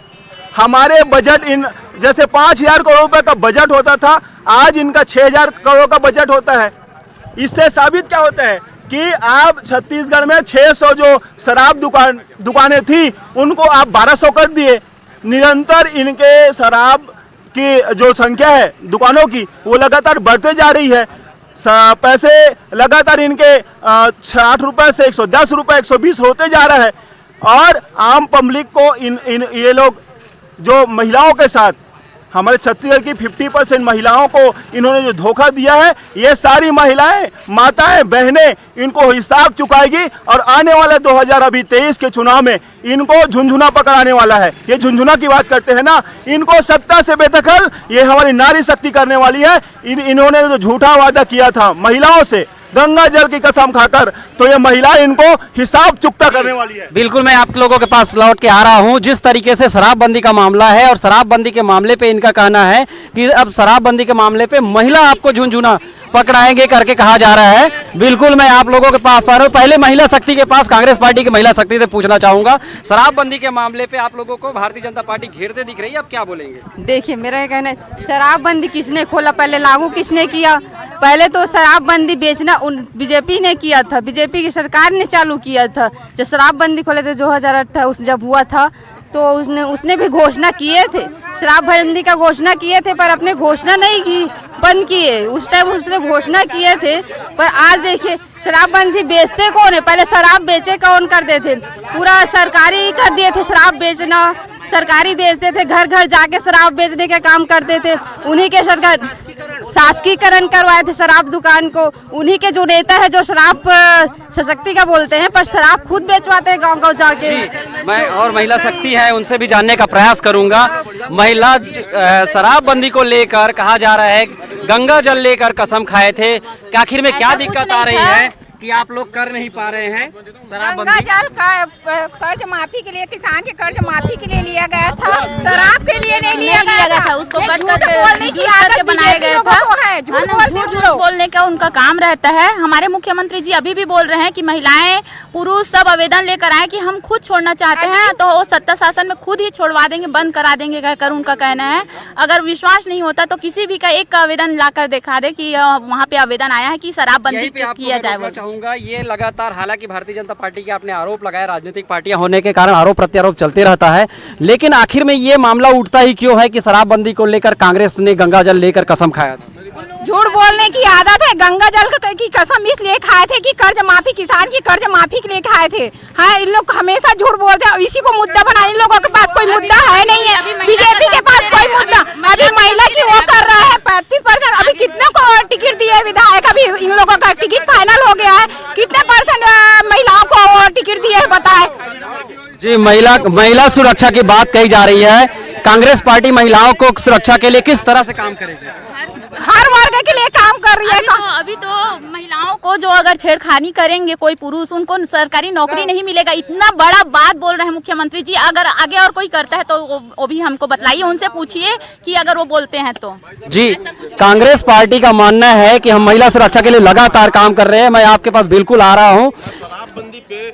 Speaker 4: हमारे बजट जैसे 5000 करोड़ रुपये का बजट होता था, आज इनका 6000 करोड़ का बजट होता है। इससे साबित क्या होता है कि आप छत्तीसगढ़ में 600 जो शराब दुकानें थी उनको आप 1200 कर दिए। निरंतर इनके शराब की जो संख्या है दुकानों की वो लगातार बढ़ते जा रही है। पैसे लगातार इनके 60 रुपये से 110 रुपये 120 होते जा रहा है। और आम पब्लिक को ये लोग जो महिलाओं के साथ, हमारे छत्तीसगढ़ की 50% महिलाओं को इन्होंने जो धोखा दिया है, ये सारी महिलाएं, माताएं, बहनें इनको हिसाब चुकाएगी और आने वाले 2023 के चुनाव में इनको झुंझुना पकड़ाने वाला है। ये झुंझुना की बात करते हैं ना, इनको सत्ता से बेदखल ये हमारी नारी शक्ति करने वाली है। इन्होंने जो झूठा वादा किया था महिलाओं से गंगा जल की कसम खाकर, तो ये महिला इनको हिसाब चुकता करने वाली है।
Speaker 1: बिल्कुल, मैं आप लोगों के पास लौट के आ रहा हूं। जिस तरीके से शराबबंदी का मामला है और शराबबंदी के मामले पे इनका कहना है कि अब शराबबंदी के मामले पे महिला आपको झुंझुना पकड़ाएंगे करके कहा जा रहा है। बिल्कुल, मैं आप लोगों के पास आ रहा हूँ। पहले महिला शक्ति के पास, कांग्रेस पार्टी की महिला शक्ति से पूछना चाहूंगा, शराबबंदी के मामले पे आप लोगों को भारतीय जनता पार्टी घेरते दिख रही है, अब क्या बोलेंगे?
Speaker 15: देखिए, मेरा ये कहना है, शराबबंदी किसने खोला, पहले लागू किसने किया? पहले तो शराबबंदी बेचना बीजेपी ने किया था, बीजेपी की सरकार ने चालू किया था। जब शराबबंदी खोले थे 2018 जब हुआ था तो उसने भी घोषणा किए थे, शराबबंदी का घोषणा किए थे, पर अपने घोषणा नहीं की, बंद किए। उस टाइम उसने घोषणा किए थे, पर आज देखिए शराबबंदी बेचते कौन है? पहले शराब बेचे कौन करते थे? पूरा सरकारी कर दिए थे शराब बेचना, सरकारी बेचते थे, घर घर जाके शराब बेचने का काम करते थे। उन्हीं के सरकार शासकीकरण करवाए थे शराब दुकान को। उन्हीं के जो नेता है जो शराब सशक्ति का बोलते हैं, पर शराब खुद बेचवाते हैं गांव गांव जाके।
Speaker 1: मैं और महिला शक्ति है उनसे भी जानने का प्रयास करूंगा। महिला शराबबंदी को लेकर कहा जा रहा है गंगा जल लेकर कसम खाए थे, आखिर में क्या दिक्कत आ रही है? कि आप लोग कर नहीं पा रहे हैं
Speaker 14: गंगा
Speaker 1: शराबबंदी?
Speaker 14: जल का कर्ज माफी के लिए, किसान के कर्ज माफी के लिए लिया गया था, शराब के लिए नहीं लिया गया था।
Speaker 15: उसको
Speaker 14: ये
Speaker 15: कट
Speaker 14: झूठ
Speaker 15: करके
Speaker 14: बोलने की
Speaker 15: reduce करके
Speaker 14: आदत
Speaker 15: बनाया
Speaker 14: बीजेपी
Speaker 15: गया
Speaker 14: लोगों
Speaker 15: था।
Speaker 14: को है।
Speaker 15: झूठ बोलने का उनका काम रहता है। हमारे मुख्यमंत्री जी अभी भी बोल रहे हैं कि महिलाएं पुरुष सब आवेदन लेकर आए कि हम खुद छोड़ना चाहते हैं, तो वो सत्ता शासन में खुद ही छोड़वा देंगे, बंद करा देंगे कहकर उनका कहना है। अगर विश्वास नहीं होता तो किसी भी का एक का आवेदन ला कर दिखा दे कि वहाँ पे आवेदन आया है कि शराबबंदी
Speaker 1: यहीं पे आपको
Speaker 15: किया
Speaker 1: मैं
Speaker 15: जाए।
Speaker 1: रोकना चाहूंगा, ये लगातार हालांकि भारतीय जनता पार्टी के आपने आरोप लगाया, राजनीतिक पार्टियां होने के कारण आरोप प्रत्यारोप चलते रहता है, लेकिन आखिर में ये मामला उठता ही क्यों है कि शराबबंदी को लेकर कांग्रेस ने गंगा जल लेकर कसम खाया था?
Speaker 14: झूठ बोलने की आदत है। गंगा जल की कसम इसलिए खाए थे कि कर्ज माफी, किसान की कर्ज माफी के लिए खाए थे। हाँ, इन लोग हमेशा झूठ बोलते हैं, इसी को मुद्दा बना। इन लोगों के पास कोई मुद्दा है नहीं है, बीजेपी के पास कोई मुद्दा। अभी महिला की वो कर रहा है 35%। अभी कितने को टिकट दिए विधायक? अभी इन लोगों का टिकट फाइनल हो गया है, कितने % महिलाओं को टिकट दिए बताए?
Speaker 1: जी, महिला सुरक्षा की बात कही जा रही है। कांग्रेस पार्टी महिलाओं को सुरक्षा के लिए किस तरह से काम करेगी?
Speaker 14: हर वर्ग के लिए काम कर रही है।
Speaker 15: अभी तो महिलाओं को जो अगर छेड़खानी करेंगे कोई पुरुष, उनको सरकारी नौकरी नहीं मिलेगा। इतना बड़ा बात बोल रहे हैं मुख्यमंत्री जी। अगर आगे और कोई करता है तो वो भी हमको बताइए, उनसे पूछिए कि अगर वो बोलते हैं तो।
Speaker 1: जी, कांग्रेस पार्टी का मानना है कि हम महिला सुरक्षा के लिए लगातार काम कर रहे हैं। मैं आपके पास बिल्कुल आ रहा हूँ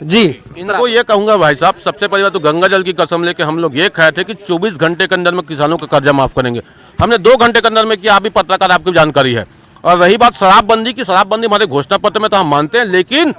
Speaker 1: जी।
Speaker 9: इनको ये कहूंगा भाई साहब, सबसे पहली बात तो गंगा जल की कसम लेके हम लोग ये खाए थे कि 24 घंटे के अंदर में किसानों का कर्जा माफ करेंगे। हमने 2 घंटे के अंदर में किया, अभी पत्रकार आपकी जानकारी है। और रही बात शराबबंदी की, शराबबंदी हमारे घोषणा पत्र में तो हम मानते हैं, लेकिन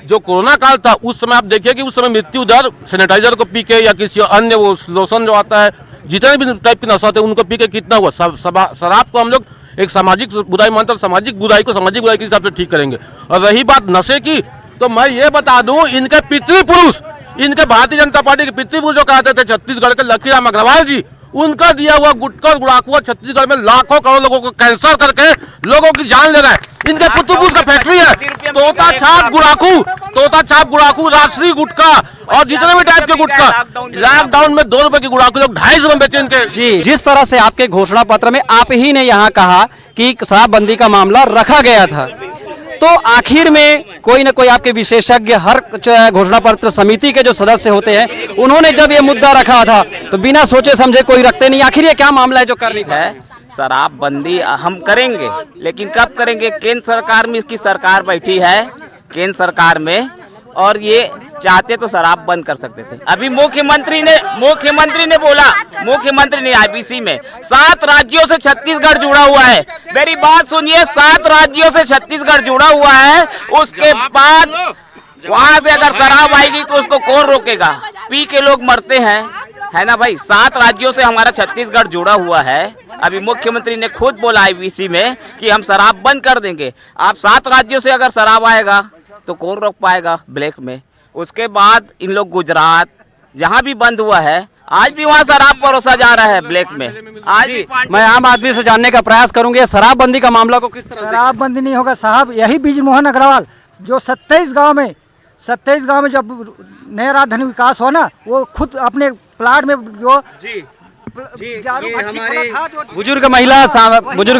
Speaker 9: जो कोरोना काल था उस समय आप देखिए कि उस समय मृत्यु दर सैनिटाइजर को पी के या किसी अन्य वो लोशन जो आता है, जितने भी टाइप की नशा थे उनको पी के कितना हुआ। शराब को हम लोग एक सामाजिक बुराई मानते हैं, सामाजिक बुराई को सामाजिक बुराई के हिसाब से ठीक करेंगे। और रही बात नशे की, तो मैं ये बता दूं, इनके पितृपुरुष, इनके भारतीय जनता पार्टी के पितृपुरुष जो कहते थे छत्तीसगढ़ के लखीराम अग्रवाल जी, उनका दिया हुआ गुटखा और गुड़ाखुआ छत्तीसगढ़ में लाखों करोड़ लोगों को कैंसर करके लोगों की जान ले रहा है। इनके पितृपुरुष का फैक्ट्री है, तोता छाप गुड़ाखू, राष्ट्रीय गुटखा और जितने भी टाइप के गुटखा, लॉकडाउन में 2 रुपए की गुड़ाखू लोग 250 रुपए बेचे इनके।
Speaker 1: जी, जिस तरह से आपके घोषणा पत्र में आप ही ने यहाँ कहा कि शराबबंदी का मामला रखा गया था, तो आखिर में कोई न कोई आपके विशेषज्ञ, हर घोषणा पत्र समिति के जो सदस्य होते हैं, उन्होंने जब ये मुद्दा रखा था तो बिना सोचे समझे कोई रखते नहीं। आखिर ये क्या मामला है जो कर नहीं पाए?
Speaker 6: शराबबंदी हम करेंगे, लेकिन कब करेंगे? केंद्र सरकार में इसकी सरकार बैठी है, केंद्र सरकार में, और ये चाहते तो शराब बंद कर सकते थे। अभी मुख्यमंत्री ने बोला, मुख्यमंत्री ने आईबीसी में 7 राज्यों से छत्तीसगढ़ जुड़ा हुआ है। मेरी बात सुनिए, 7 राज्यों से छत्तीसगढ़ जुड़ा हुआ है। उसके बाद वहां से अगर शराब आएगी तो उसको कौन रोकेगा? पी के लोग मरते हैं, है ना भाई। 7 राज्यों से हमारा छत्तीसगढ़ जुड़ा हुआ है। अभी मुख्यमंत्री ने खुद बोला आईबीसी में कि हम शराब बंद कर देंगे। आप 7 राज्यों से अगर शराब आएगा तो कौन रोक पाएगा ब्लैक में? उसके बाद इन लोग गुजरात, जहाँ भी बंद हुआ है, आज भी वहाँ शराब परोसा जा रहा है ब्लैक में। आज
Speaker 1: मैं आम आदमी से जानने का प्रयास करूंगा, शराबबंदी का मामला को किस तरह?
Speaker 2: शराबबंदी नहीं होगा साहब। यही बिजमोहन अग्रवाल जो 27 गांव में जब नया राजधानी विकास हुआ ना, वो खुद अपने प्लाट में जो
Speaker 1: ये हमारी बुजुर्ग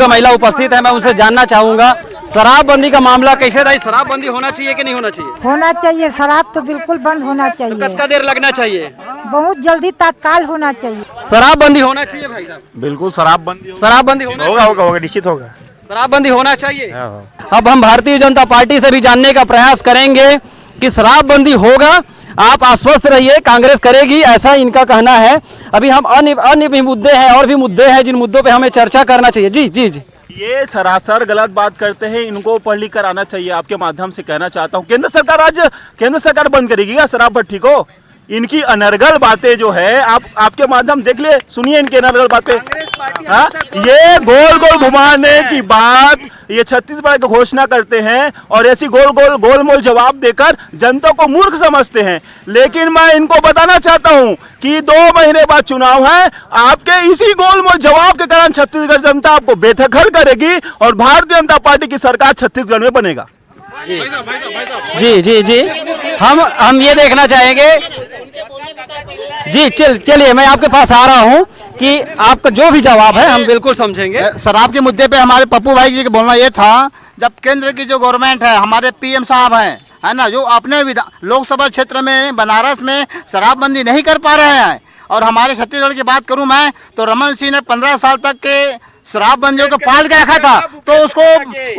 Speaker 1: महिला उपस्थित है, मैं उनसे जानना चाहूंगा शराबबंदी का मामला कैसे रहा? शराबबंदी होना चाहिए कि नहीं होना चाहिए?
Speaker 16: होना चाहिए, शराब तो बिल्कुल बंद होना चाहिए।
Speaker 1: कितना देर लगना चाहिए?
Speaker 16: बहुत जल्दी तत्काल होना चाहिए।
Speaker 1: शराबबंदी होना चाहिए भाई साहब?
Speaker 4: बिल्कुल शराबबंदी
Speaker 1: होगा,
Speaker 4: निश्चित होगा।
Speaker 1: शराबबंदी होना चाहिए। अब हम भारतीय जनता पार्टी से भी जानने का प्रयास करेंगे कि शराबबंदी होगा। आप आश्वस्त रहिए, कांग्रेस करेगी, ऐसा इनका कहना है। अभी हम अन्य भी मुद्दे हैं, और भी मुद्दे हैं जिन मुद्दों पे हमें चर्चा करना चाहिए। जी जी जी,
Speaker 4: ये सरासर गलत बात करते हैं, इनको पढ़ लिख कर आना चाहिए। आपके माध्यम से कहना चाहता हूँ, केंद्र सरकार बंद करेगी क्या शराब भट्टी को? इनकी अनर्गल बातें जो है, आपके माध्यम देख लिए, सुनिए इनकी अनर्गल बातें। हाँ, ये गोल गोल घुमाने की बात ये छत्तीसगढ़ की घोषणा करते हैं और ऐसी गोलमोल जवाब देकर जनता को मूर्ख समझते हैं। लेकिन मैं इनको बताना चाहता हूं कि 2 महीने बाद चुनाव है। आपके इसी गोलमोल जवाब के कारण छत्तीसगढ़ जनता आपको बेदखल करेगी और भारतीय जनता पार्टी की सरकार छत्तीसगढ़ में बनेगा।
Speaker 1: जी जी जी, हम ये देखना चाहेंगे। जी चलिए मैं आपके पास आ रहा हूँ कि आपका जो भी जवाब है हम बिल्कुल समझेंगे।
Speaker 3: शराब के मुद्दे पे हमारे पप्पू भाई जी का बोलना ये था, जब केंद्र की जो गवर्नमेंट है, हमारे पीएम साहब हैं, है ना, जो अपने लोकसभा क्षेत्र में बनारस में शराबबंदी नहीं कर पा रहे हैं, और हमारे छत्तीसगढ़ की बात करूं मैं तो रमन सिंह ने 15 साल तक के शराबबंदियों को पाल के रखा था, तो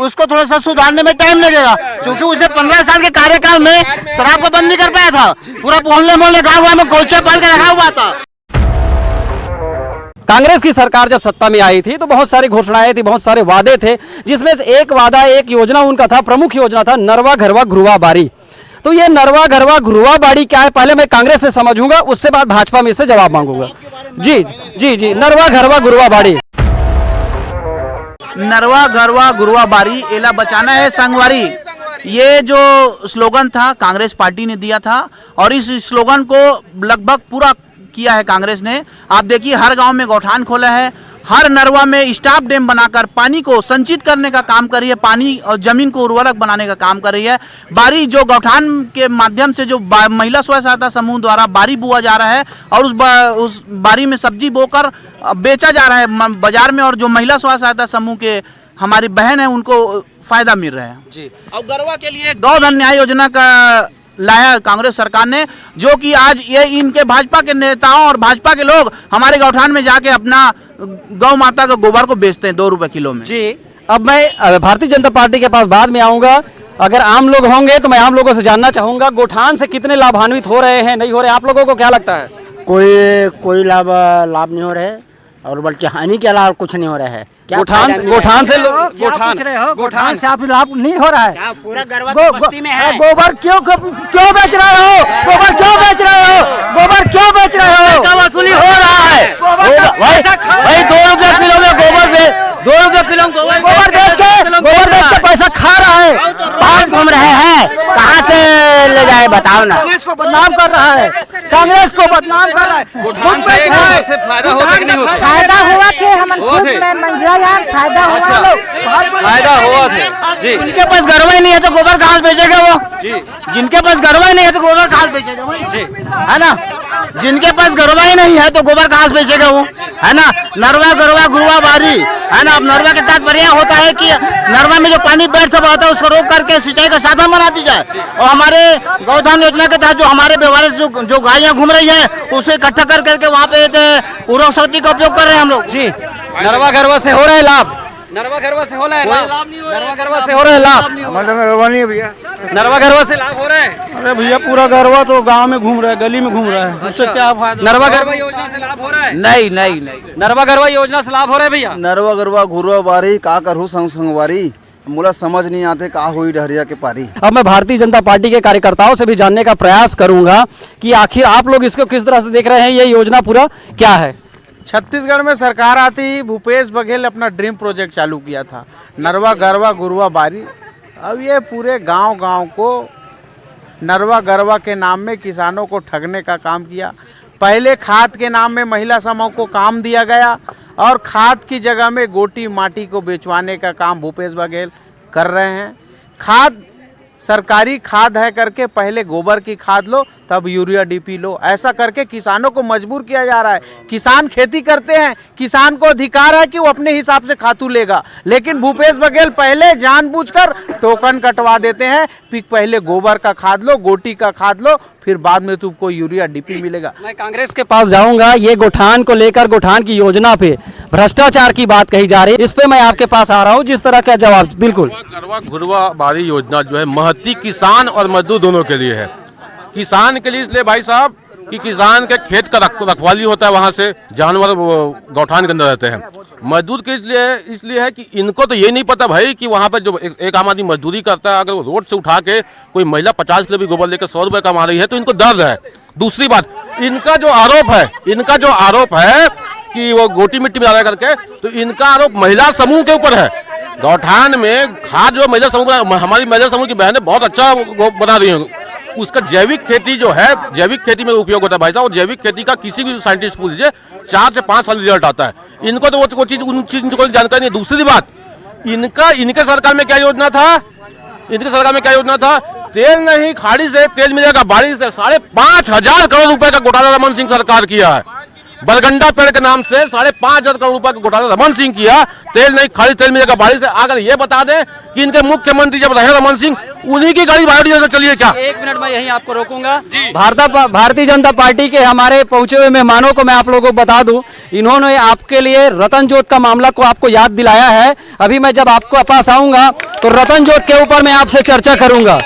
Speaker 3: उसको थोड़ा सा सुधारने में टाइम लगेगा, क्योंकि उसने 15 साल के कार्यकाल में शराब को बंद नहीं कर पाया था। पूरा मोहल्ले गाँव में कोल्चा पाल के रखा हुआ था।
Speaker 1: कांग्रेस की सरकार जब सत्ता में आई थी तो बहुत सारी घोषणाएं थी, बहुत सारे वादे थे, जिसमें से एक वादा, एक योजना उनका था, प्रमुख योजना था नरवा घरवा घुरवा बाड़ी। तो ये नरवा घरवा घुरवा बाड़ी क्या है, पहले मैं कांग्रेस से समझूंगा, उससे बाद भाजपा में से जवाब मांगूंगा। जी नरवा घरवा घुरवा बाड़ी।
Speaker 5: नरवा गरवा गुरुआ बारी एला बचाना है संगवारी, ये जो स्लोगन था कांग्रेस पार्टी ने दिया था, और इस स्लोगन को लगभग पूरा किया है कांग्रेस ने। आप देखिए हर गांव में गौठान खोला है, हर नरवा में स्टॉप डैम बनाकर पानी को संचित करने का काम कर रही है, पानी और जमीन को उर्वरक बनाने का काम कर रही है। बारी जो गौठान के माध्यम से जो महिला स्वयं सहायता समूह द्वारा बारी बुआ जा रहा है, और उस बारी में सब्जी बोकर बेचा जा रहा है बाजार में, और जो महिला स्वयं सहायता समूह के हमारी बहन है उनको फायदा मिल रहा है जी। और गरवा के लिए गौधन न्याय योजना का लाया कांग्रेस सरकार ने, जो कि आज ये इनके भाजपा के नेताओं और भाजपा के लोग हमारे गौठान में जाके अपना गौ माता का गोबर को बेचते हैं 2 रुपए किलो में
Speaker 1: जी। अब मैं भारतीय जनता पार्टी के पास बाद में आऊंगा, अगर आम लोग होंगे तो मैं आम लोगों से जानना चाहूंगा गौठान से कितने लाभान्वित हो रहे हैं, नहीं हो रहे, आप लोगों को क्या लगता है?
Speaker 6: कोई लाभ नहीं हो रहे, और बल्कि हानि के अलावा कुछ नहीं हो रहा है।
Speaker 1: गौठान से
Speaker 2: गौठान से आप लाभ नहीं हो रहा है?
Speaker 6: पूरा गरवा तो बस्ती में है।
Speaker 2: गोबर क्यों बेच रहे हो? गोबर क्यों बेच रहे हो? गोबर क्यों बेच रहे हो?
Speaker 6: का वसूली हो रहा है भाई 2 रुपए किलो में गोबर बेच, 2 रुपए किलो
Speaker 2: गोबर बेच के पैसा खा रहा है।
Speaker 6: कहाँ घूम रहे हैं, कहाँ से ले जाए बताओ ना।
Speaker 2: कांग्रेस को बदनाम कर रहा है, कांग्रेस को बदनाम कर रहा है।
Speaker 16: फायदा हुआ थे हम खुद में मंजरा यार, फायदा हुआ
Speaker 1: थे जी।
Speaker 3: जिनके पास गरवा ही नहीं है तो गोबर कहाँ से बेचेगा वो जी? जिनके पास गरवा ही नहीं है तो गोबर कहाँ से बेचेगा वो जी, है ना? जिनके पास गरवा ही नहीं है तो गोबर कहाँ से बेचेगा वो, है ना? नरवा गरवा गुरुआ बारी, है ना? अब नरवा के तात्पर्य होता है कि नरवा में जो पानी बैठ सब आता है उसको रोक करके सिंचाई का साधन बना दी जाए, और हमारे गौधन योजना के तहत जो हमारे व्यवहार से जो गायें घूम रही है उसे इकट्ठा कर करके वहाँ पे उर्वरक शक्ति का उपयोग कर रहे हैं हम लोग
Speaker 1: जी। नरवा गरवा से हो रहे लाभ, नरवा गरवा से हो रहा है लाभ, नरवा गरवा से हो रहे लाभ।
Speaker 13: हमारे गरवा नहीं है भैया,
Speaker 1: नरवा गरवा से लाभ हो रहे हैं।
Speaker 13: अरे भैया पूरा गरवा तो गांव में घूम रहा है, गली में घूम रहा है, उससे क्या फायदा?
Speaker 1: नरवा गरवा योजना से लाभ हो रहा है?
Speaker 5: नहीं।
Speaker 1: नरवा गरवा योजना से लाभ हो रहा है भैया?
Speaker 13: नरवा गरवा घुरवा बारी का करूँ संगवारी, मुला समझ नहीं आते का हुई डहरिया के पारी।
Speaker 1: अब मैं भारतीय जनता पार्टी के कार्यकर्ताओं से भी जानने का प्रयास करूंगा कि आखिर आप लोग इसको किस तरह से देख रहे हैं, ये योजना पूरा क्या है?
Speaker 7: छत्तीसगढ़ में सरकार आती ही भूपेश बघेल अपना ड्रीम प्रोजेक्ट चालू किया था, नरवा गरवा गुरुआ बारी। अब ये पूरे गांव को नरवा गरवा के नाम में किसानों को ठगने का काम किया। पहले खाद के नाम में महिला समूह को काम दिया गया, और खाद की जगह में गोटी माटी को बेचवाने का काम भूपेश बघेल कर रहे हैं। खाद सरकारी खाद है करके पहले गोबर की खाद लो, तब यूरिया डीपी लो, ऐसा करके किसानों को मजबूर किया जा रहा है। किसान खेती करते हैं, किसान को अधिकार है कि वो अपने हिसाब से खातू लेगा, लेकिन भूपेश बघेल पहले जानबूझकर टोकन कटवा देते हैं, पहले गोबर का खाद लो, गोटी का खाद लो, फिर बाद में तुमको यूरिया डीपी मिलेगा।
Speaker 1: मैं कांग्रेस के पास जाऊंगा, ये गौठान को लेकर गौठान की योजना पे भ्रष्टाचार की बात कही जा रही है, इस पे मैं आपके पास आ रहा हूँ, जिस तरह का जवाब बिल्कुल।
Speaker 9: गरवा घुरवा बारी योजना जो है महती किसान और मजदूर दोनों के लिए है। किसान के लिए इसलिए भाई साहब कि किसान के खेत का रखवाली होता है, वहाँ से जानवर गौठान के अंदर रहते हैं। मजदूर के इसलिए है कि इनको तो ये नहीं पता भाई कि वहाँ पर जो एक आम आदमी मजदूरी करता है, अगर वो रोड से उठा के कोई महिला 50 किलो भी गोबर लेकर 100 रुपये कमा रही है तो इनको दर्द है। दूसरी बात, इनका जो आरोप है कि वो गोटी मिट्टी में डाला करके, तो इनका आरोप महिला समूह के ऊपर है। गौठान में खाद जो महिला समूह, हमारी महिला समूह की बहनें बहुत अच्छा बना रही हैं, उसका जैविक खेती जो है, जैविक खेती में उपयोग होता है भाई साहब। और जैविक खेती का किसी भी साइंटिस्ट पूछ लीजिए 4 से 5 साल रिजल्ट आता है। इनको तो वो चीज उन चीज कोई जानकारी नहीं है। दूसरी बात, इनके सरकार में क्या योजना था? तेल नहीं खाड़ी से तेल मिलेगा बारिश से। 5,500 करोड़ रुपए का घोटाला रमन सिंह सरकार किया है। बरगंडा पेड़ के नाम से 5,500 करोड़ रुपए का घोटाला रमन सिंह किया। तेल नहीं खाड़ी तेल मिलेगा बारिश से। अगर ये बता दें कि इनके मुख्यमंत्री जब रहे रमन सिंह, उन्हीं की गाड़ी बायोडीजल से चलिए क्या?
Speaker 1: एक मिनट में यहीं आपको रोकूंगा। भारतीय जनता पार्टी के हमारे पहुंचे हुए मेहमानों को मैं आप लोगों को बता दूं, इन्होंने आपके लिए रतन जोत का मामला को आपको याद दिलाया है। अभी मैं जब आपको पास आऊंगा तो रतन जोत के ऊपर मैं आपसे चर्चा करूंगा।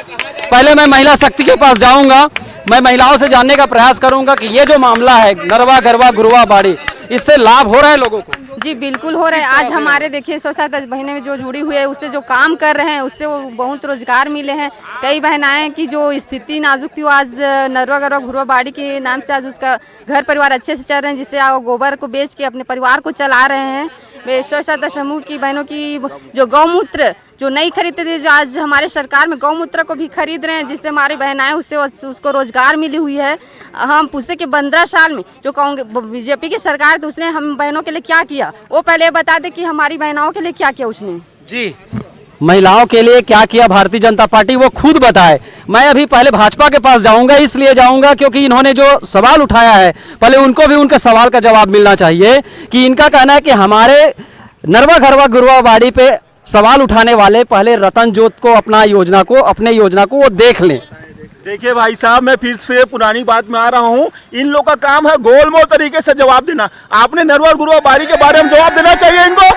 Speaker 1: पहले मैं महिला शक्ति के पास जाऊंगा, मैं महिलाओं से जानने का प्रयास करूंगा कि ये जो मामला है नरवा गरवा गुरुआ बाड़ी, इससे लाभ हो रहा है लोगों को?
Speaker 15: जी बिल्कुल हो रहे हैं। आज हमारे देखिए 107 बहनें में जो जुड़ी हुई है, उससे जो काम कर रहे हैं उससे वो बहुत रोजगार मिले हैं। कई बहनाएं की जो स्थिति नाजुक थी वो आज नरवा गरवा घुरवा बाड़ी के नाम से आज उसका घर परिवार अच्छे से चल रहे हैं, जिससे वो गोबर को बेच के अपने परिवार को चला रहे हैं। वे 107 समूह की बहनों की जो गौमूत्र जो नहीं खरीदते थे, जो आज हमारे सरकार में गौमूत्र को भी खरीद रहे हैं, जिससे हमारी बहनाएं उससे उसको रोजगार मिली हुई है। हम पूछते कि 15 साल में जो बीजेपी की सरकार थी उसने हम बहनों के लिए क्या किया, वो पहले बता दे कि हमारी बहनों के लिए क्या किया उसने।
Speaker 1: जी, महिलाओं के लिए क्या किया भारतीय जनता पार्टी, वो खुद बताए। मैं अभी पहले भाजपा के पास जाऊंगा, इसलिए जाऊंगा क्योंकि इन्होंने जो सवाल उठाया है पहले उनको भी उनके सवाल का जवाब मिलना चाहिए। कि इनका कहना है कि हमारे नरवा गरवा गुरुआ बाड़ी पे सवाल उठाने वाले पहले रतन जोत को अपने योजना को वो देख लें।
Speaker 4: देखिए भाई साहब, मैं फिर से पुरानी बात में आ रहा हूँ। इन लोग का काम है गोलमोल तरीके से जवाब देना। आपने नरवा गुरुआ बाड़ी के बारे में जवाब देना चाहिए इनको।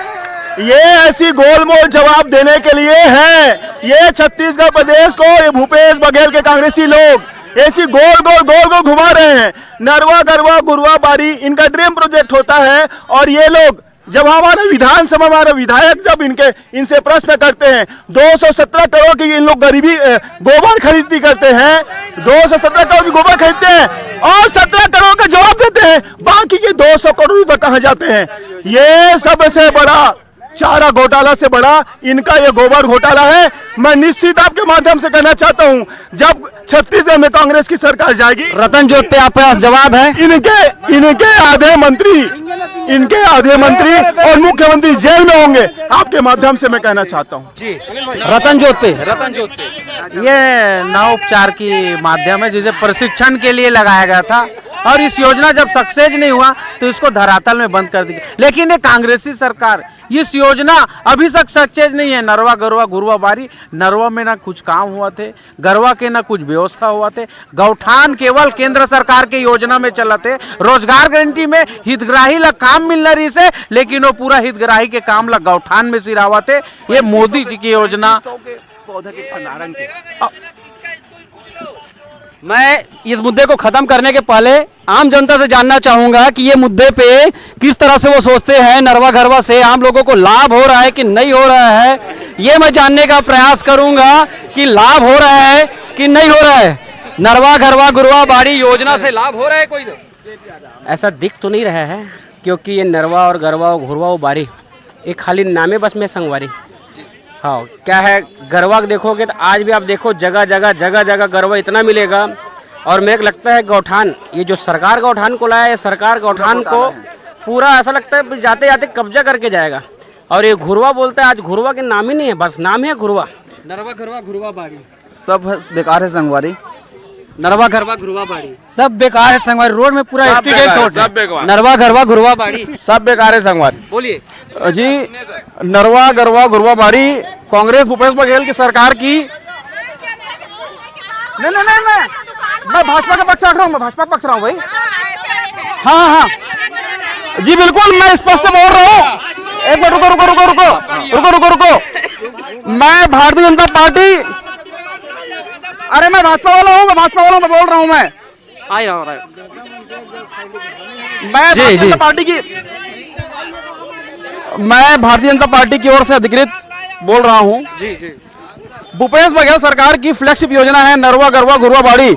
Speaker 4: ये ऐसी गोलमोल जवाब देने के लिए है। ये छत्तीसगढ़ प्रदेश को ये भूपेश बघेल के कांग्रेसी लोग ऐसी गोल गोल घुमा रहे हैं। नरवा गरवा गुरुआ बाड़ी इनका ड्रीम प्रोजेक्ट होता है। और ये लोग जब हमारे विधानसभा हमारे विधायक जब इनसे प्रश्न करते हैं, 217 करोड़ की इन लोग गरीबी गोबर खरीदी करते हैं, 217 करोड़ की गोबर खरीदते हैं और 17 करोड़ का जवाब देते हैं। बाकी के 200 करोड़ रुपए कहाँ जाते हैं? ये सबसे बड़ा चारा घोटाला से बड़ा इनका ये गोबर घोटाला है। मैं निश्चित आपके माध्यम से कहना चाहता हूं, जब छत्तीसगढ़ में कांग्रेस की सरकार जाएगी,
Speaker 1: रतन जोत पे आपके पास जवाब है?
Speaker 4: इनके आधे मंत्री और मुख्यमंत्री जेल में होंगे। आपके माध्यम से मैं कहना चाहता हूं
Speaker 1: जी। रतन जोत पे
Speaker 7: ये नवोपचार की माध्यम है जिसे प्रशिक्षण के लिए लगाया गया था, और इस योजना जब सक्सेस नहीं हुआ तो इसको धरातल में बंद कर दी। लेकिन ये कांग्रेसी सरकार इस योजना अभी तक सक्सेस नहीं है। नरवा गरवा गुरुआ बाड़ी, नरवा में ना कुछ काम हुआ थे, गरवा के ना कुछ व्यवस्था हुआ थे। गौठान केवल केंद्र सरकार के योजना में चला थे। रोजगार गारंटी में हितग्राही ला काम मिलना रही से, लेकिन वो पूरा हितग्राही के काम ला गौठान में सिरावा थे। ये मोदी जी की योजना।
Speaker 1: मैं इस मुद्दे को खत्म करने के पहले आम जनता से जानना चाहूंगा कि ये मुद्दे पे किस तरह से वो सोचते हैं। नरवा गरवा से आम लोगों को लाभ हो रहा है कि नहीं हो रहा है, ये मैं जानने का प्रयास करूंगा कि लाभ हो रहा है कि नहीं हो रहा है। नरवा गरवा गुरुआ बाड़ी योजना से लाभ हो रहा है कोई?
Speaker 17: ऐसा दिख तो नहीं रहा है, क्योंकि ये नरवा और गरवा और घुरवा और बाड़ी एक खाली नामे बस में संगवारी। हाँ, क्या है, गरवा देखोगे तो आज भी आप देखो जगह जगह गरवा इतना मिलेगा। और मेरे को लगता है गौठान, ये जो सरकार गौठान को लाया है, सरकार गौठान को पूरा ऐसा लगता है जाते जाते कब्जा करके जाएगा। और ये घुरवा बोलता है, आज घुरवा के नाम ही नहीं है, बस नाम है घुरवा।
Speaker 1: नरवा गरवा गुरुआ बाड़ी
Speaker 13: सब बेकार है संगवारी।
Speaker 1: नरवा गरवा गुरुआ बाड़ी
Speaker 7: सब बेकार है संगवारी। रोड में पूरा
Speaker 1: नरवा गरवा गुरुआ बाड़ी
Speaker 7: सब बेकार है संगवारी।
Speaker 1: बोलिए
Speaker 7: जी। नरवा गरवा गुरुआ बाड़ी कांग्रेस भूपेश बघेल की सरकार की। नहीं मैं भाजपा का पक्ष रख रहा हूँ, मैं भाजपा पक्ष रहा हूँ भाई। हाँ जी बिल्कुल, मैं स्पष्ट बोल रहा हूँ। एक मिनट रुको। मैं भारतीय जनता पार्टी, अरे मैं भाजपा वाला हूँ, मैं बोल रहा हूँ। मैं भारतीय जनता पार्टी की ओर से अधिकृत बोल रहा हूँ।
Speaker 1: जी।
Speaker 7: भूपेश बघेल सरकार की फ्लैगशिप योजना है नरवा गरवा गुरुआ बाड़ी।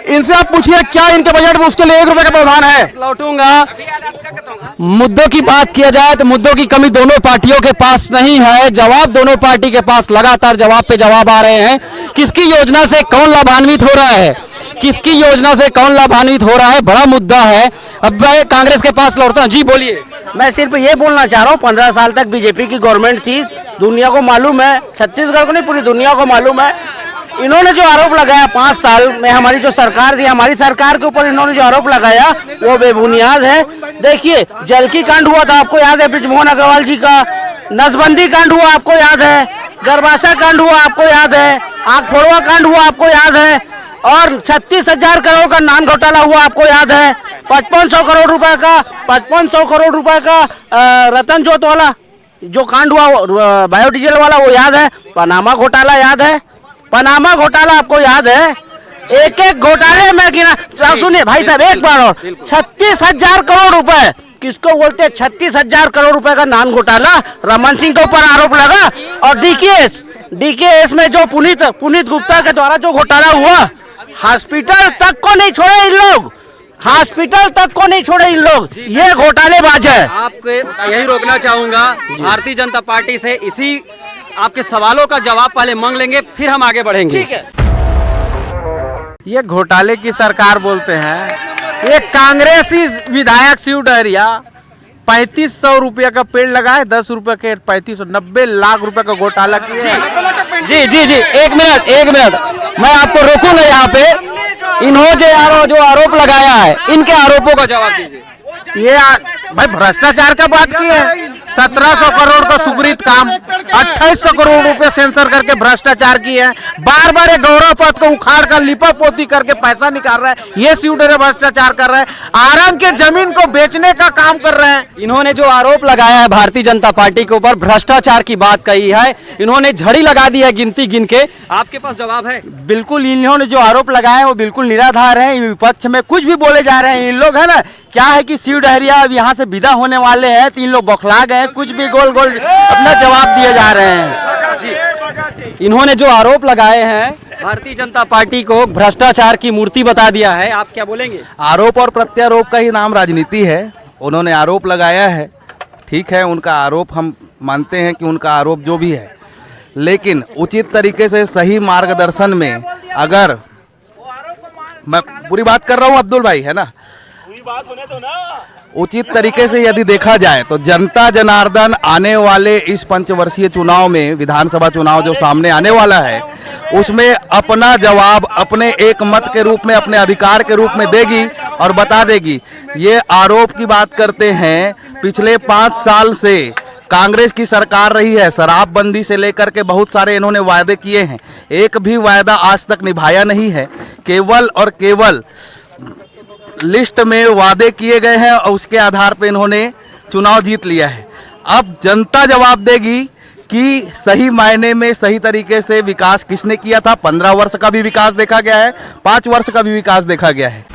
Speaker 7: इनसे आप पूछिए क्या इनके बजट में उसके लिए 1 रुपए का प्रावधान है?
Speaker 1: लौटूंगा। मुद्दों की बात किया जाए तो मुद्दों की कमी दोनों पार्टियों के पास नहीं है। जवाब दोनों पार्टी के पास लगातार जवाब पे जवाब आ रहे हैं। किसकी योजना से कौन लाभान्वित हो रहा है, किसकी योजना से कौन लाभान्वित हो रहा है, बड़ा मुद्दा है। अब मैं कांग्रेस के पास लौटता हूँ। जी बोलिए।
Speaker 6: मैं सिर्फ ये बोलना चाह रहा हूँ, 15 साल तक बीजेपी की गवर्नमेंट थी, दुनिया को मालूम है, छत्तीसगढ़ को नहीं पूरी दुनिया को मालूम है इन्होंने जो आरोप लगाया 5 साल में हमारी जो सरकार थी, हमारी सरकार के ऊपर इन्होंने जो आरोप लगाया वो बेबुनियाद है। देखिए, जल की कांड हुआ था, आपको याद है, बृजमोहन अग्रवाल जी का। नसबंदी कांड हुआ, आपको याद है। गर्भाशय कांड हुआ, आपको याद है। आग फोड़वा कांड हुआ, आपको याद है। और 36,000 करोड़ का नान घोटाला हुआ, आपको याद है। 5500 करोड़ रुपए का 5500 करोड़ रुपए का रतन जोत वाला जो कांड हुआ, बायोडीजल वाला, वो याद है। पनामा घोटाला याद है। पनामा घोटाला आपको याद है। एक एक घोटाले में गिना। सुनिए भाई साहब, एक बार और 36,000 करोड़ रुपए किसको बोलते हैं? 36,000 करोड़ रुपए का नान घोटाला रमन सिंह के ऊपर आरोप लगा। और डीकेएस में जो पुनीत गुप्ता के द्वारा जो घोटाला हुआ, हॉस्पिटल तक को नहीं छोड़े इन लोग। हॉस्पिटल तक को नहीं छोड़े इन लोग। ये घोटालेबाज है।
Speaker 1: आपको यही रोकना चाहूंगा, भारतीय जनता पार्टी से इसी आपके सवालों का जवाब पहले मांग लेंगे, फिर हम आगे बढ़ेंगे।
Speaker 6: ठीक है।
Speaker 7: ये घोटाले की सरकार बोलते हैं। एक कांग्रेसी विधायक शिव डहरिया 3500 रुपये का पेड़ लगाए, 10 रुपए के 3500, 90 लाख रुपए का घोटाला किया।
Speaker 1: जी जी जी, एक मिनट मैं आपको रोकूंगा यहाँ पे। इन्होंने जो आरोप लगाया है, इनके आरोपों का जवाब दीजिए।
Speaker 7: ये भाई भ्रष्टाचार का बात की है। 1700 करोड़ का सुगरीत काम, 2800 करोड़ रुपए सेंसर करके भ्रष्टाचार किए हैं। बार बार गौरव पथ को उखाड़ कर लिपा पोती करके पैसा निकाल रहा है। ये सीडर भ्रष्टाचार कर रहा है। आरंग के जमीन को बेचने का काम कर रहे हैं।
Speaker 1: इन्होंने जो आरोप लगाया है भारतीय जनता पार्टी के ऊपर, भ्रष्टाचार की बात कही है, इन्होंने झड़ी लगा दी है गिनती गिन के। आपके पास जवाब है?
Speaker 11: बिल्कुल, इन्होंने जो आरोप लगाए हैं वो बिल्कुल निराधार है। विपक्ष में कुछ भी बोले जा रहे हैं। इन लोग है ना, क्या है कि शिव डहरिया अब यहाँ से विदा होने वाले हैं, 3 लोग बौखला गए, कुछ भी गोल गोल अपना जवाब दिए जा रहे हैं।
Speaker 1: इन्होंने जो आरोप लगाए हैं, भारतीय जनता पार्टी को भ्रष्टाचार की मूर्ति बता दिया है, आप क्या बोलेंगे?
Speaker 8: आरोप और प्रत्यारोप का ही नाम राजनीति है। उन्होंने आरोप लगाया है, ठीक है, उनका आरोप हम मानते हैं कि उनका आरोप जो भी है, लेकिन उचित तरीके से सही मार्गदर्शन में, अगर मैं पूरी बात कर रहा हूँ अब्दुल भाई, है ना, उचित तरीके से यदि देखा जाए तो जनता जनार्दन आने वाले इस पंचवर्षीय चुनाव में, विधानसभा चुनाव जो सामने आने वाला है, उसमें अपना जवाब अपने एक मत के रूप में, अपने अधिकार के रूप में देगी और बता देगी। ये आरोप की बात करते हैं, पिछले 5 साल से कांग्रेस की सरकार रही है। शराबबंदी से लेकर के बहुत सारे इन्होंने वायदे किए हैं, एक भी वायदा आज तक निभाया नहीं है। केवल और केवल लिस्ट में वादे किए गए हैं और उसके आधार पर इन्होंने चुनाव जीत लिया है। अब जनता जवाब देगी कि सही मायने में, सही तरीके से विकास किसने किया था। 15 वर्ष का भी विकास देखा गया है, 5 वर्ष का भी विकास देखा गया है।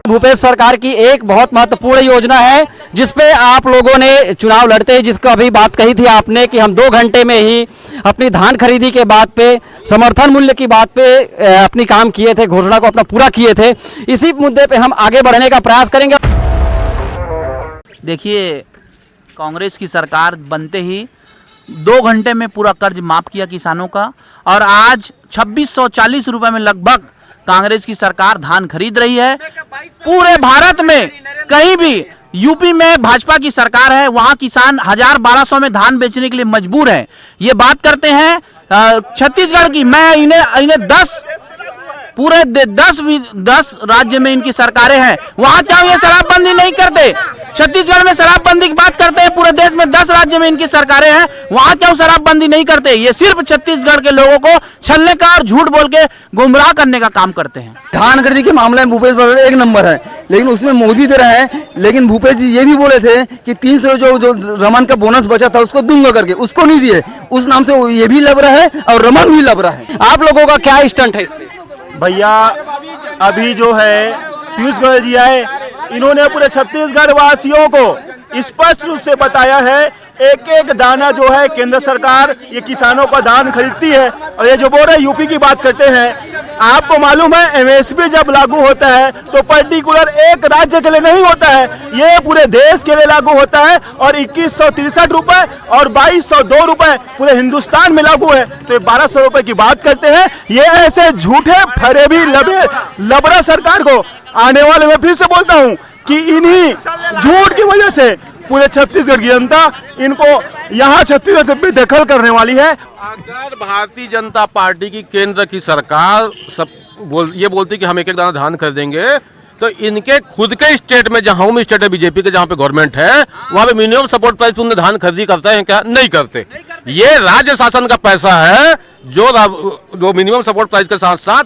Speaker 1: भूपेश सरकार की एक बहुत महत्वपूर्ण योजना है जिसपे आप लोगों ने चुनाव लड़ते हैं, जिसको अभी बात कही थी आपने कि हम 2 घंटे में ही अपनी धान खरीदी के बात पे, समर्थन मूल्य की बात पे अपनी काम किए थे, घोषणा को अपना पूरा किए थे। इसी मुद्दे पे हम आगे बढ़ने का प्रयास करेंगे।
Speaker 5: देखिए, कांग्रेस की सरकार बनते ही 2 घंटे में पूरा कर्ज माफ किया किसानों का, और आज 2640 रुपए में लगभग कांग्रेस की सरकार धान खरीद रही है। पूरे भारत में कहीं भी, यूपी में भाजपा की सरकार है, वहां किसान 1000-1200 में धान बेचने के लिए मजबूर है। ये बात करते हैं छत्तीसगढ़ की, मैं इन्हें 10 राज्य में इनकी सरकारें हैं, वहां क्या ये शराबबंदी नहीं करते? छत्तीसगढ़ में शराबबंदी की बात करते हैं, पूरे देश में 10 राज्य में इनकी सरकारें हैं, वहां क्यों शराबबंदी नहीं करते? ये सिर्फ छत्तीसगढ़ के लोगों को छलने का और झूठ बोल के गुमराह करने का काम करते हैं।
Speaker 13: धान खरीदी के मामले में भूपेश बघेल 1 नंबर है, लेकिन उसमें मोदी दे रहे हैं। लेकिन भूपेश जी ये भी बोले थे कि 300 जो रमन का बोनस बचा था उसको दूंगा करके, उसको नहीं दिए। उस नाम से ये भी लब रहा है और रमन भी लब रहा है।
Speaker 1: आप लोगों का क्या स्टंट है इसमें?
Speaker 4: भैया, अभी जो है पीयूष गोयल जी आए, इन्होंने पूरे छत्तीसगढ़ वासियों को स्पष्ट रूप से बताया है, एक एक दाना जो है केंद्र सरकार ये किसानों का धान खरीदती है। और ये जो बोल रहे यूपी की बात करते हैं, आपको मालूम है एमएसपी जब लागू होता है तो पर्टिकुलर एक राज्य के लिए नहीं होता है, ये पूरे देश के लिए लागू होता है। और 2163 रुपए और 2202 रुपए पूरे हिंदुस्तान में लागू है। तो ये 1200 रुपए की बात करते हैं। ये ऐसे झूठे फरे भी लबड़ा सरकार को आने वाले में फिर से बोलता हूँ कि इन्हीं झूठ की वजह से पूरे छत्तीसगढ़ की जनता इनको यहाँ छत्तीसगढ़ से बेदखल करने वाली है।
Speaker 9: अगर भारतीय जनता पार्टी की केंद्र की सरकार ये बोलती कि हम एक दाना धान खरीदेंगे, तो इनके खुद के स्टेट में, जहां होम स्टेट है बीजेपी के, जहां पे गवर्नमेंट है, वहां पे मिनिमम सपोर्ट प्राइस तुमने धान खरीदी करते हैं क्या? नहीं करते। ये राज्य शासन का पैसा है जो मिनिमम सपोर्ट प्राइस के साथ साथ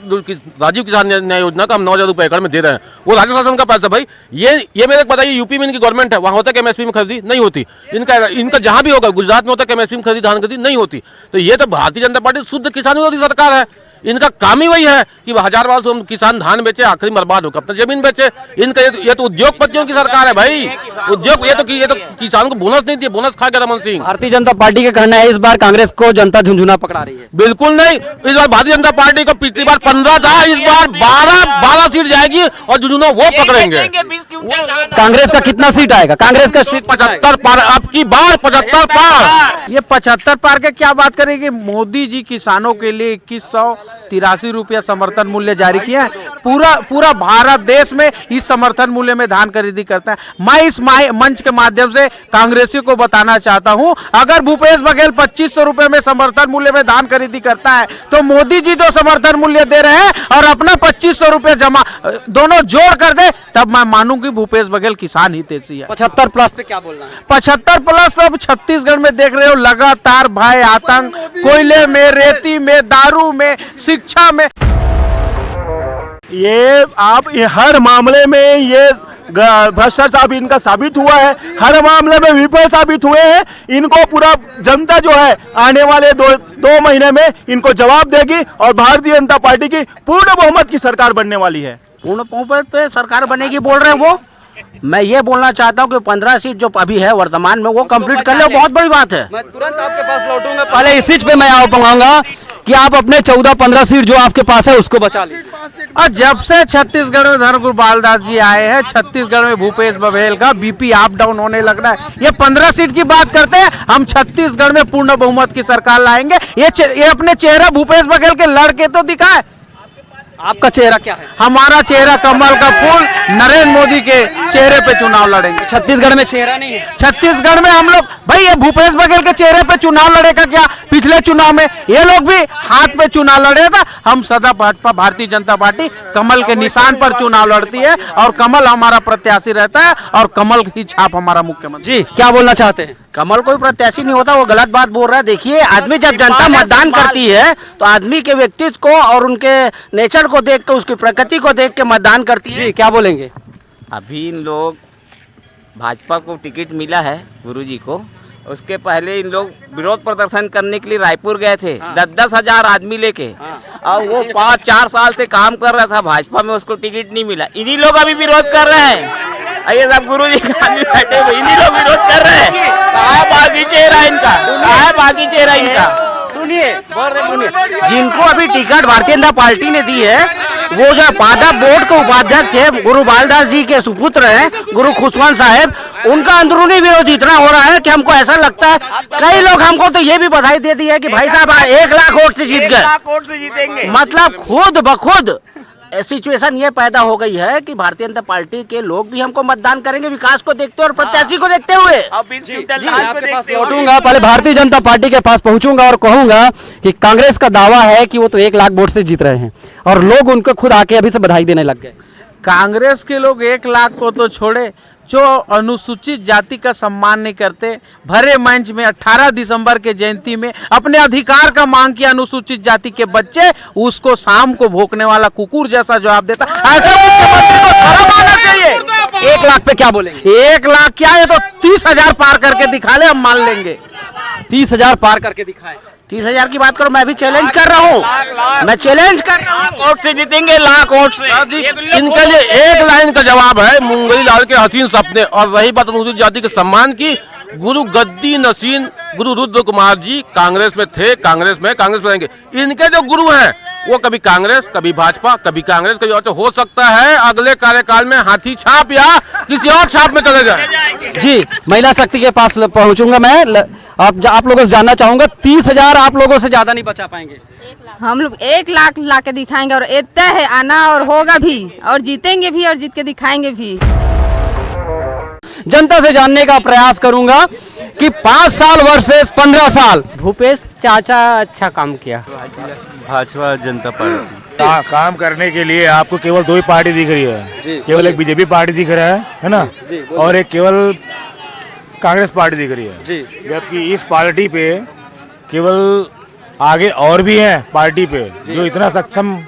Speaker 9: राजीव किसान न्याय योजना का हम 9,000 रुपए एकड़ में दे रहे हैं, वो राज्य शासन का पैसा। भाई ये मेरे को बताइए, यूपी में इनकी गवर्नमेंट है, वहां होता है एमएसपी में खरीदी? नहीं होती। इनका जहां भी होगा, गुजरात में होता है एमएसपी में खरीदी, धान खरीदी नहीं होती। तो ये तो भारतीय जनता पार्टी शुद्ध किसान विरोधी सरकार है। इनका काम ही वही है कि 1000 बार से किसान धान बेचे, आखिरी बर्बाद होकर अपना जमीन बेचे। इनका ये तो उद्योगपतियों की सरकार है भाई। उद्योग ये तो किसान को बोनस नहीं दिए, बोनस खा गया रमन सिंह।
Speaker 1: भारतीय जनता पार्टी का कहना है इस बार कांग्रेस को जनता झुंझुना पकड़ा रही है।
Speaker 9: बिल्कुल नहीं, इस बार भारतीय जनता पार्टी को पिछली बार 15 था, इस बार 12 सीट जाएगी और झुंझुना वो पकड़ेंगे।
Speaker 1: कांग्रेस का कितना सीट आएगा? कांग्रेस का सीट
Speaker 9: 75 पार, अब की बार 75 पार।
Speaker 7: ये 75 पार के क्या बात करेंगे? मोदी जी किसानों के लिए 2183 रुपया समर्थन मूल्य जारी किया है। पूरा भारत देश में इस समर्थन मूल्य में धान खरीदी करता है। मैं इस मंच के माध्यम से कांग्रेसियों को बताना चाहता हूं, अगर भूपेश बघेल 2500 रुपए में समर्थन मूल्य में धान खरीदी करता है, तो मोदी जी जो समर्थन मूल्य दे रहे हैं और अपना 2500 रुपए जमा दोनों जोड़ कर दे, तब मैं मानूं कि भूपेश बघेल किसान हितैषी है।
Speaker 1: 75 प्लस पे क्या बोलना है?
Speaker 7: 75 प्लस तो अब छत्तीसगढ़ में देख रहे हो लगातार भाई आतंक, कोयले में, रेती में, दारू में, शिक्षा में।
Speaker 4: ये हर मामले में ये भ्रष्टाचार इनका साबित हुआ है, हर मामले में विफल साबित हुए हैं। इनको पूरा जनता जो है आने वाले दो महीने में इनको जवाब देगी और भारतीय जनता पार्टी की पूर्ण बहुमत की सरकार बनने वाली है।
Speaker 6: पूर्ण बहुमत पे सरकार बनेगी बोल रहे हैं वो। मैं ये बोलना चाहता हूँ कि 15 सीट जो अभी है वर्तमान में वो कंप्लीट कर ले, बहुत बड़ी बात है।
Speaker 1: मैं तुरंत आपके पास लौटूंगा, पहले इस चीज पे मैं आ पाऊंगा कि आप अपने 14-15 सीट जो आपके पास है उसको बचा लीजिए।
Speaker 7: और जब से छत्तीसगढ़ में धर्मगुरु बालदास जी आए हैं, छत्तीसगढ़ में भूपेश बघेल का बीपी अप डाउन होने लग रहा है। ये 15 सीट की बात करते हैं, हम छत्तीसगढ़ में पूर्ण बहुमत की सरकार लाएंगे। ये अपने चेहरा भूपेश बघेल के लड़के तो दिखाए।
Speaker 1: आपका चेहरा क्या है?
Speaker 7: हमारा चेहरा कमल का फूल, नरेंद्र मोदी के चेहरे पे चुनाव लड़ेंगे।
Speaker 1: छत्तीसगढ़ में चेहरा नहीं है।
Speaker 7: छत्तीसगढ़ में हम लोग भाई ये भूपेश बघेल के चेहरे पे चुनाव लड़ेगा क्या? पिछले चुनाव में ये लोग भी हाथ पे चुनाव लड़े था। हम सदा भाजपा भारतीय जनता पार्टी कमल के निशान पर चुनाव लड़ती है और कमल हमारा प्रत्याशी रहता है और कमल की छाप हमारा मुख्यमंत्री।
Speaker 1: जी क्या बोलना चाहते हैं?
Speaker 6: कमल कोई प्रत्याशी नहीं होता, वो गलत बात बोल रहा है। देखिए, आदमी जब जनता मतदान करती है तो आदमी के व्यक्तित्व को और उनके नेचर को देख के, उसकी प्रकृति को देख के मतदान करती है।
Speaker 1: जी क्या बोलेंगे?
Speaker 18: अभी इन लोग भाजपा को टिकट मिला है गुरुजी को, उसके पहले इन लोग विरोध प्रदर्शन करने के लिए रायपुर गए थे। 10-10 हजार आदमी लेके, और वो 5-4 साल से काम कर रहा था भाजपा में, उसको टिकट नहीं मिला। इन्हीं लोग अभी विरोध कर रहे हैं। ये सब गुरुजी का आदमी बैठे हुए, इन्हीं लोग विरोध कर रहे हैं। कहाँ है बागी चेहरा इनका? कहाँ है बागी चेहरा इनका?
Speaker 6: सुनिए, जिनको अभी टिकट भारतीय जनता पार्टी ने दी है, वो जो पादा बोर्ड के उपाध्यक्ष थे, गुरु बालदास जी के सुपुत्र हैं, गुरु खुशवंत साहब, उनका अंदरूनी विरोध इतना हो रहा है कि हमको ऐसा लगता है, कई लोग हमको तो ये भी बधाई दे दी है कि भाई साहब 1 लाख वोट से जीत गए।
Speaker 18: 1 लाख वोट से जीतेंगे।
Speaker 6: मतलब खुद बखुद सिचुएशन ये पैदा हो गई है कि भारतीय जनता पार्टी के लोग भी हमको मतदान करेंगे विकास को देखते हुए और प्रत्याशी को देखते हुए।
Speaker 1: लौटूंगा, पहले भारतीय जनता पार्टी के पास पहुंचूंगा और कहूंगा कि कांग्रेस का दावा है कि वो तो 1 लाख वोट से जीत रहे हैं और लोग उनको खुद आके अभी से बधाई देने लग गए।
Speaker 7: कांग्रेस के लोग 1 लाख को तो छोड़े, जो अनुसूचित जाति का सम्मान नहीं करते, भरे मंच में 18 दिसंबर के जयंती में अपने अधिकार का मांग किया अनुसूचित जाति के बच्चे, उसको शाम को भौंकने वाला कुकुर जैसा जवाब देता। ऐसा मुख्यमंत्री को शर्म आना चाहिए।
Speaker 1: 1 लाख पे क्या बोलेंगे?
Speaker 7: 1 लाख क्या है तो 30,000 पार करके दिखा ले, हम मान लेंगे।
Speaker 1: 30,000 पार करके दिखाए।
Speaker 6: 30,000 की बात करो, मैं भी चैलेंज कर रहा हूँ, मैं चैलेंज कर रहा हूँ।
Speaker 18: वोट से जीतेंगे, लाख वोट से।
Speaker 9: इनके लिए एक लाइन का जवाब है, मुंगली लाल के हसीन सपने। और रही बात अनुसूचित जाति के सम्मान की, गुरु गद्दी नसीन गुरु रुद्र कुमार जी कांग्रेस में थे, कांग्रेस में रहेंगे। इनके जो गुरु हैं वो कभी कांग्रेस, कभी भाजपा, कभी कांग्रेस, कभी और। हो सकता है अगले कार्यकाल में हाथी छाप या किसी और छाप में चले जाए।
Speaker 1: जी महिला शक्ति के पास पहुंचूंगा मैं। आप लोगों से जानना चाहूंगा, 30,000 आप लोगों से ज्यादा नहीं बचा पाएंगे?
Speaker 15: हम लोग 1 लाख ला के दिखाएंगे और इतना है आना और होगा भी और जीतेंगे भी और जीत के दिखाएंगे भी।
Speaker 1: जनता से जानने का प्रयास करूंगा कि 5 साल वर्सेस 15 साल?
Speaker 17: भूपेश चाचा अच्छा काम किया।
Speaker 8: भाजपा जनता पार्टी।
Speaker 19: काम करने के लिए आपको केवल 2 ही पार्टी दिख रही है, केवल एक बीजेपी पार्टी दिख रहा है ना, और एक केवल कांग्रेस पार्टी दिख रही है। जबकि इस पार्टी पे केवल आगे और भी हैं पार्टी पे जो इतना सक्षम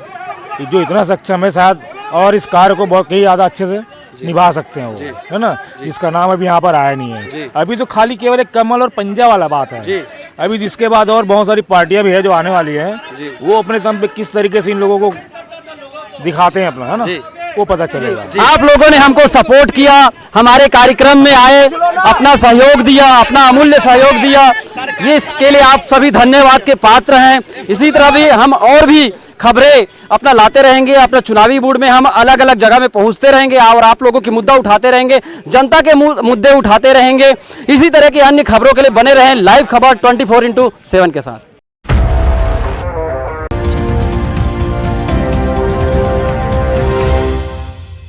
Speaker 19: है शायद, और इस कार्य को बहुत कई ज़्यादा अच्छे से निभा सकते हैं वो, है ना, जिसका नाम अभी यहाँ पर आया नहीं है। अभी तो खाली केवल एक कमल और पंजा वाला बात है। अभी जिसके बाद और बहुत सारी पार्टियां भी है जो आने वाली हैं, वो अपने दम पे किस तरीके से इन लोगों को दिखाते हैं अपना, है ना, वो पता चलेगा।
Speaker 1: आप लोगों ने हमको सपोर्ट किया, हमारे कार्यक्रम में आए, अपना सहयोग दिया, अपना अमूल्य सहयोग दिया, ये इसके लिए आप सभी धन्यवाद के पात्र हैं। इसी तरह भी हम और भी खबरें अपना लाते रहेंगे, अपना चुनावी मूड में हम अलग अलग जगह में पहुंचते रहेंगे और आप लोगों के मुद्दा उठाते रहेंगे, जनता के मुद्दे उठाते रहेंगे। इसी तरह की अन्य खबरों के लिए बने रहें लाइव खबर 24x7 के साथ।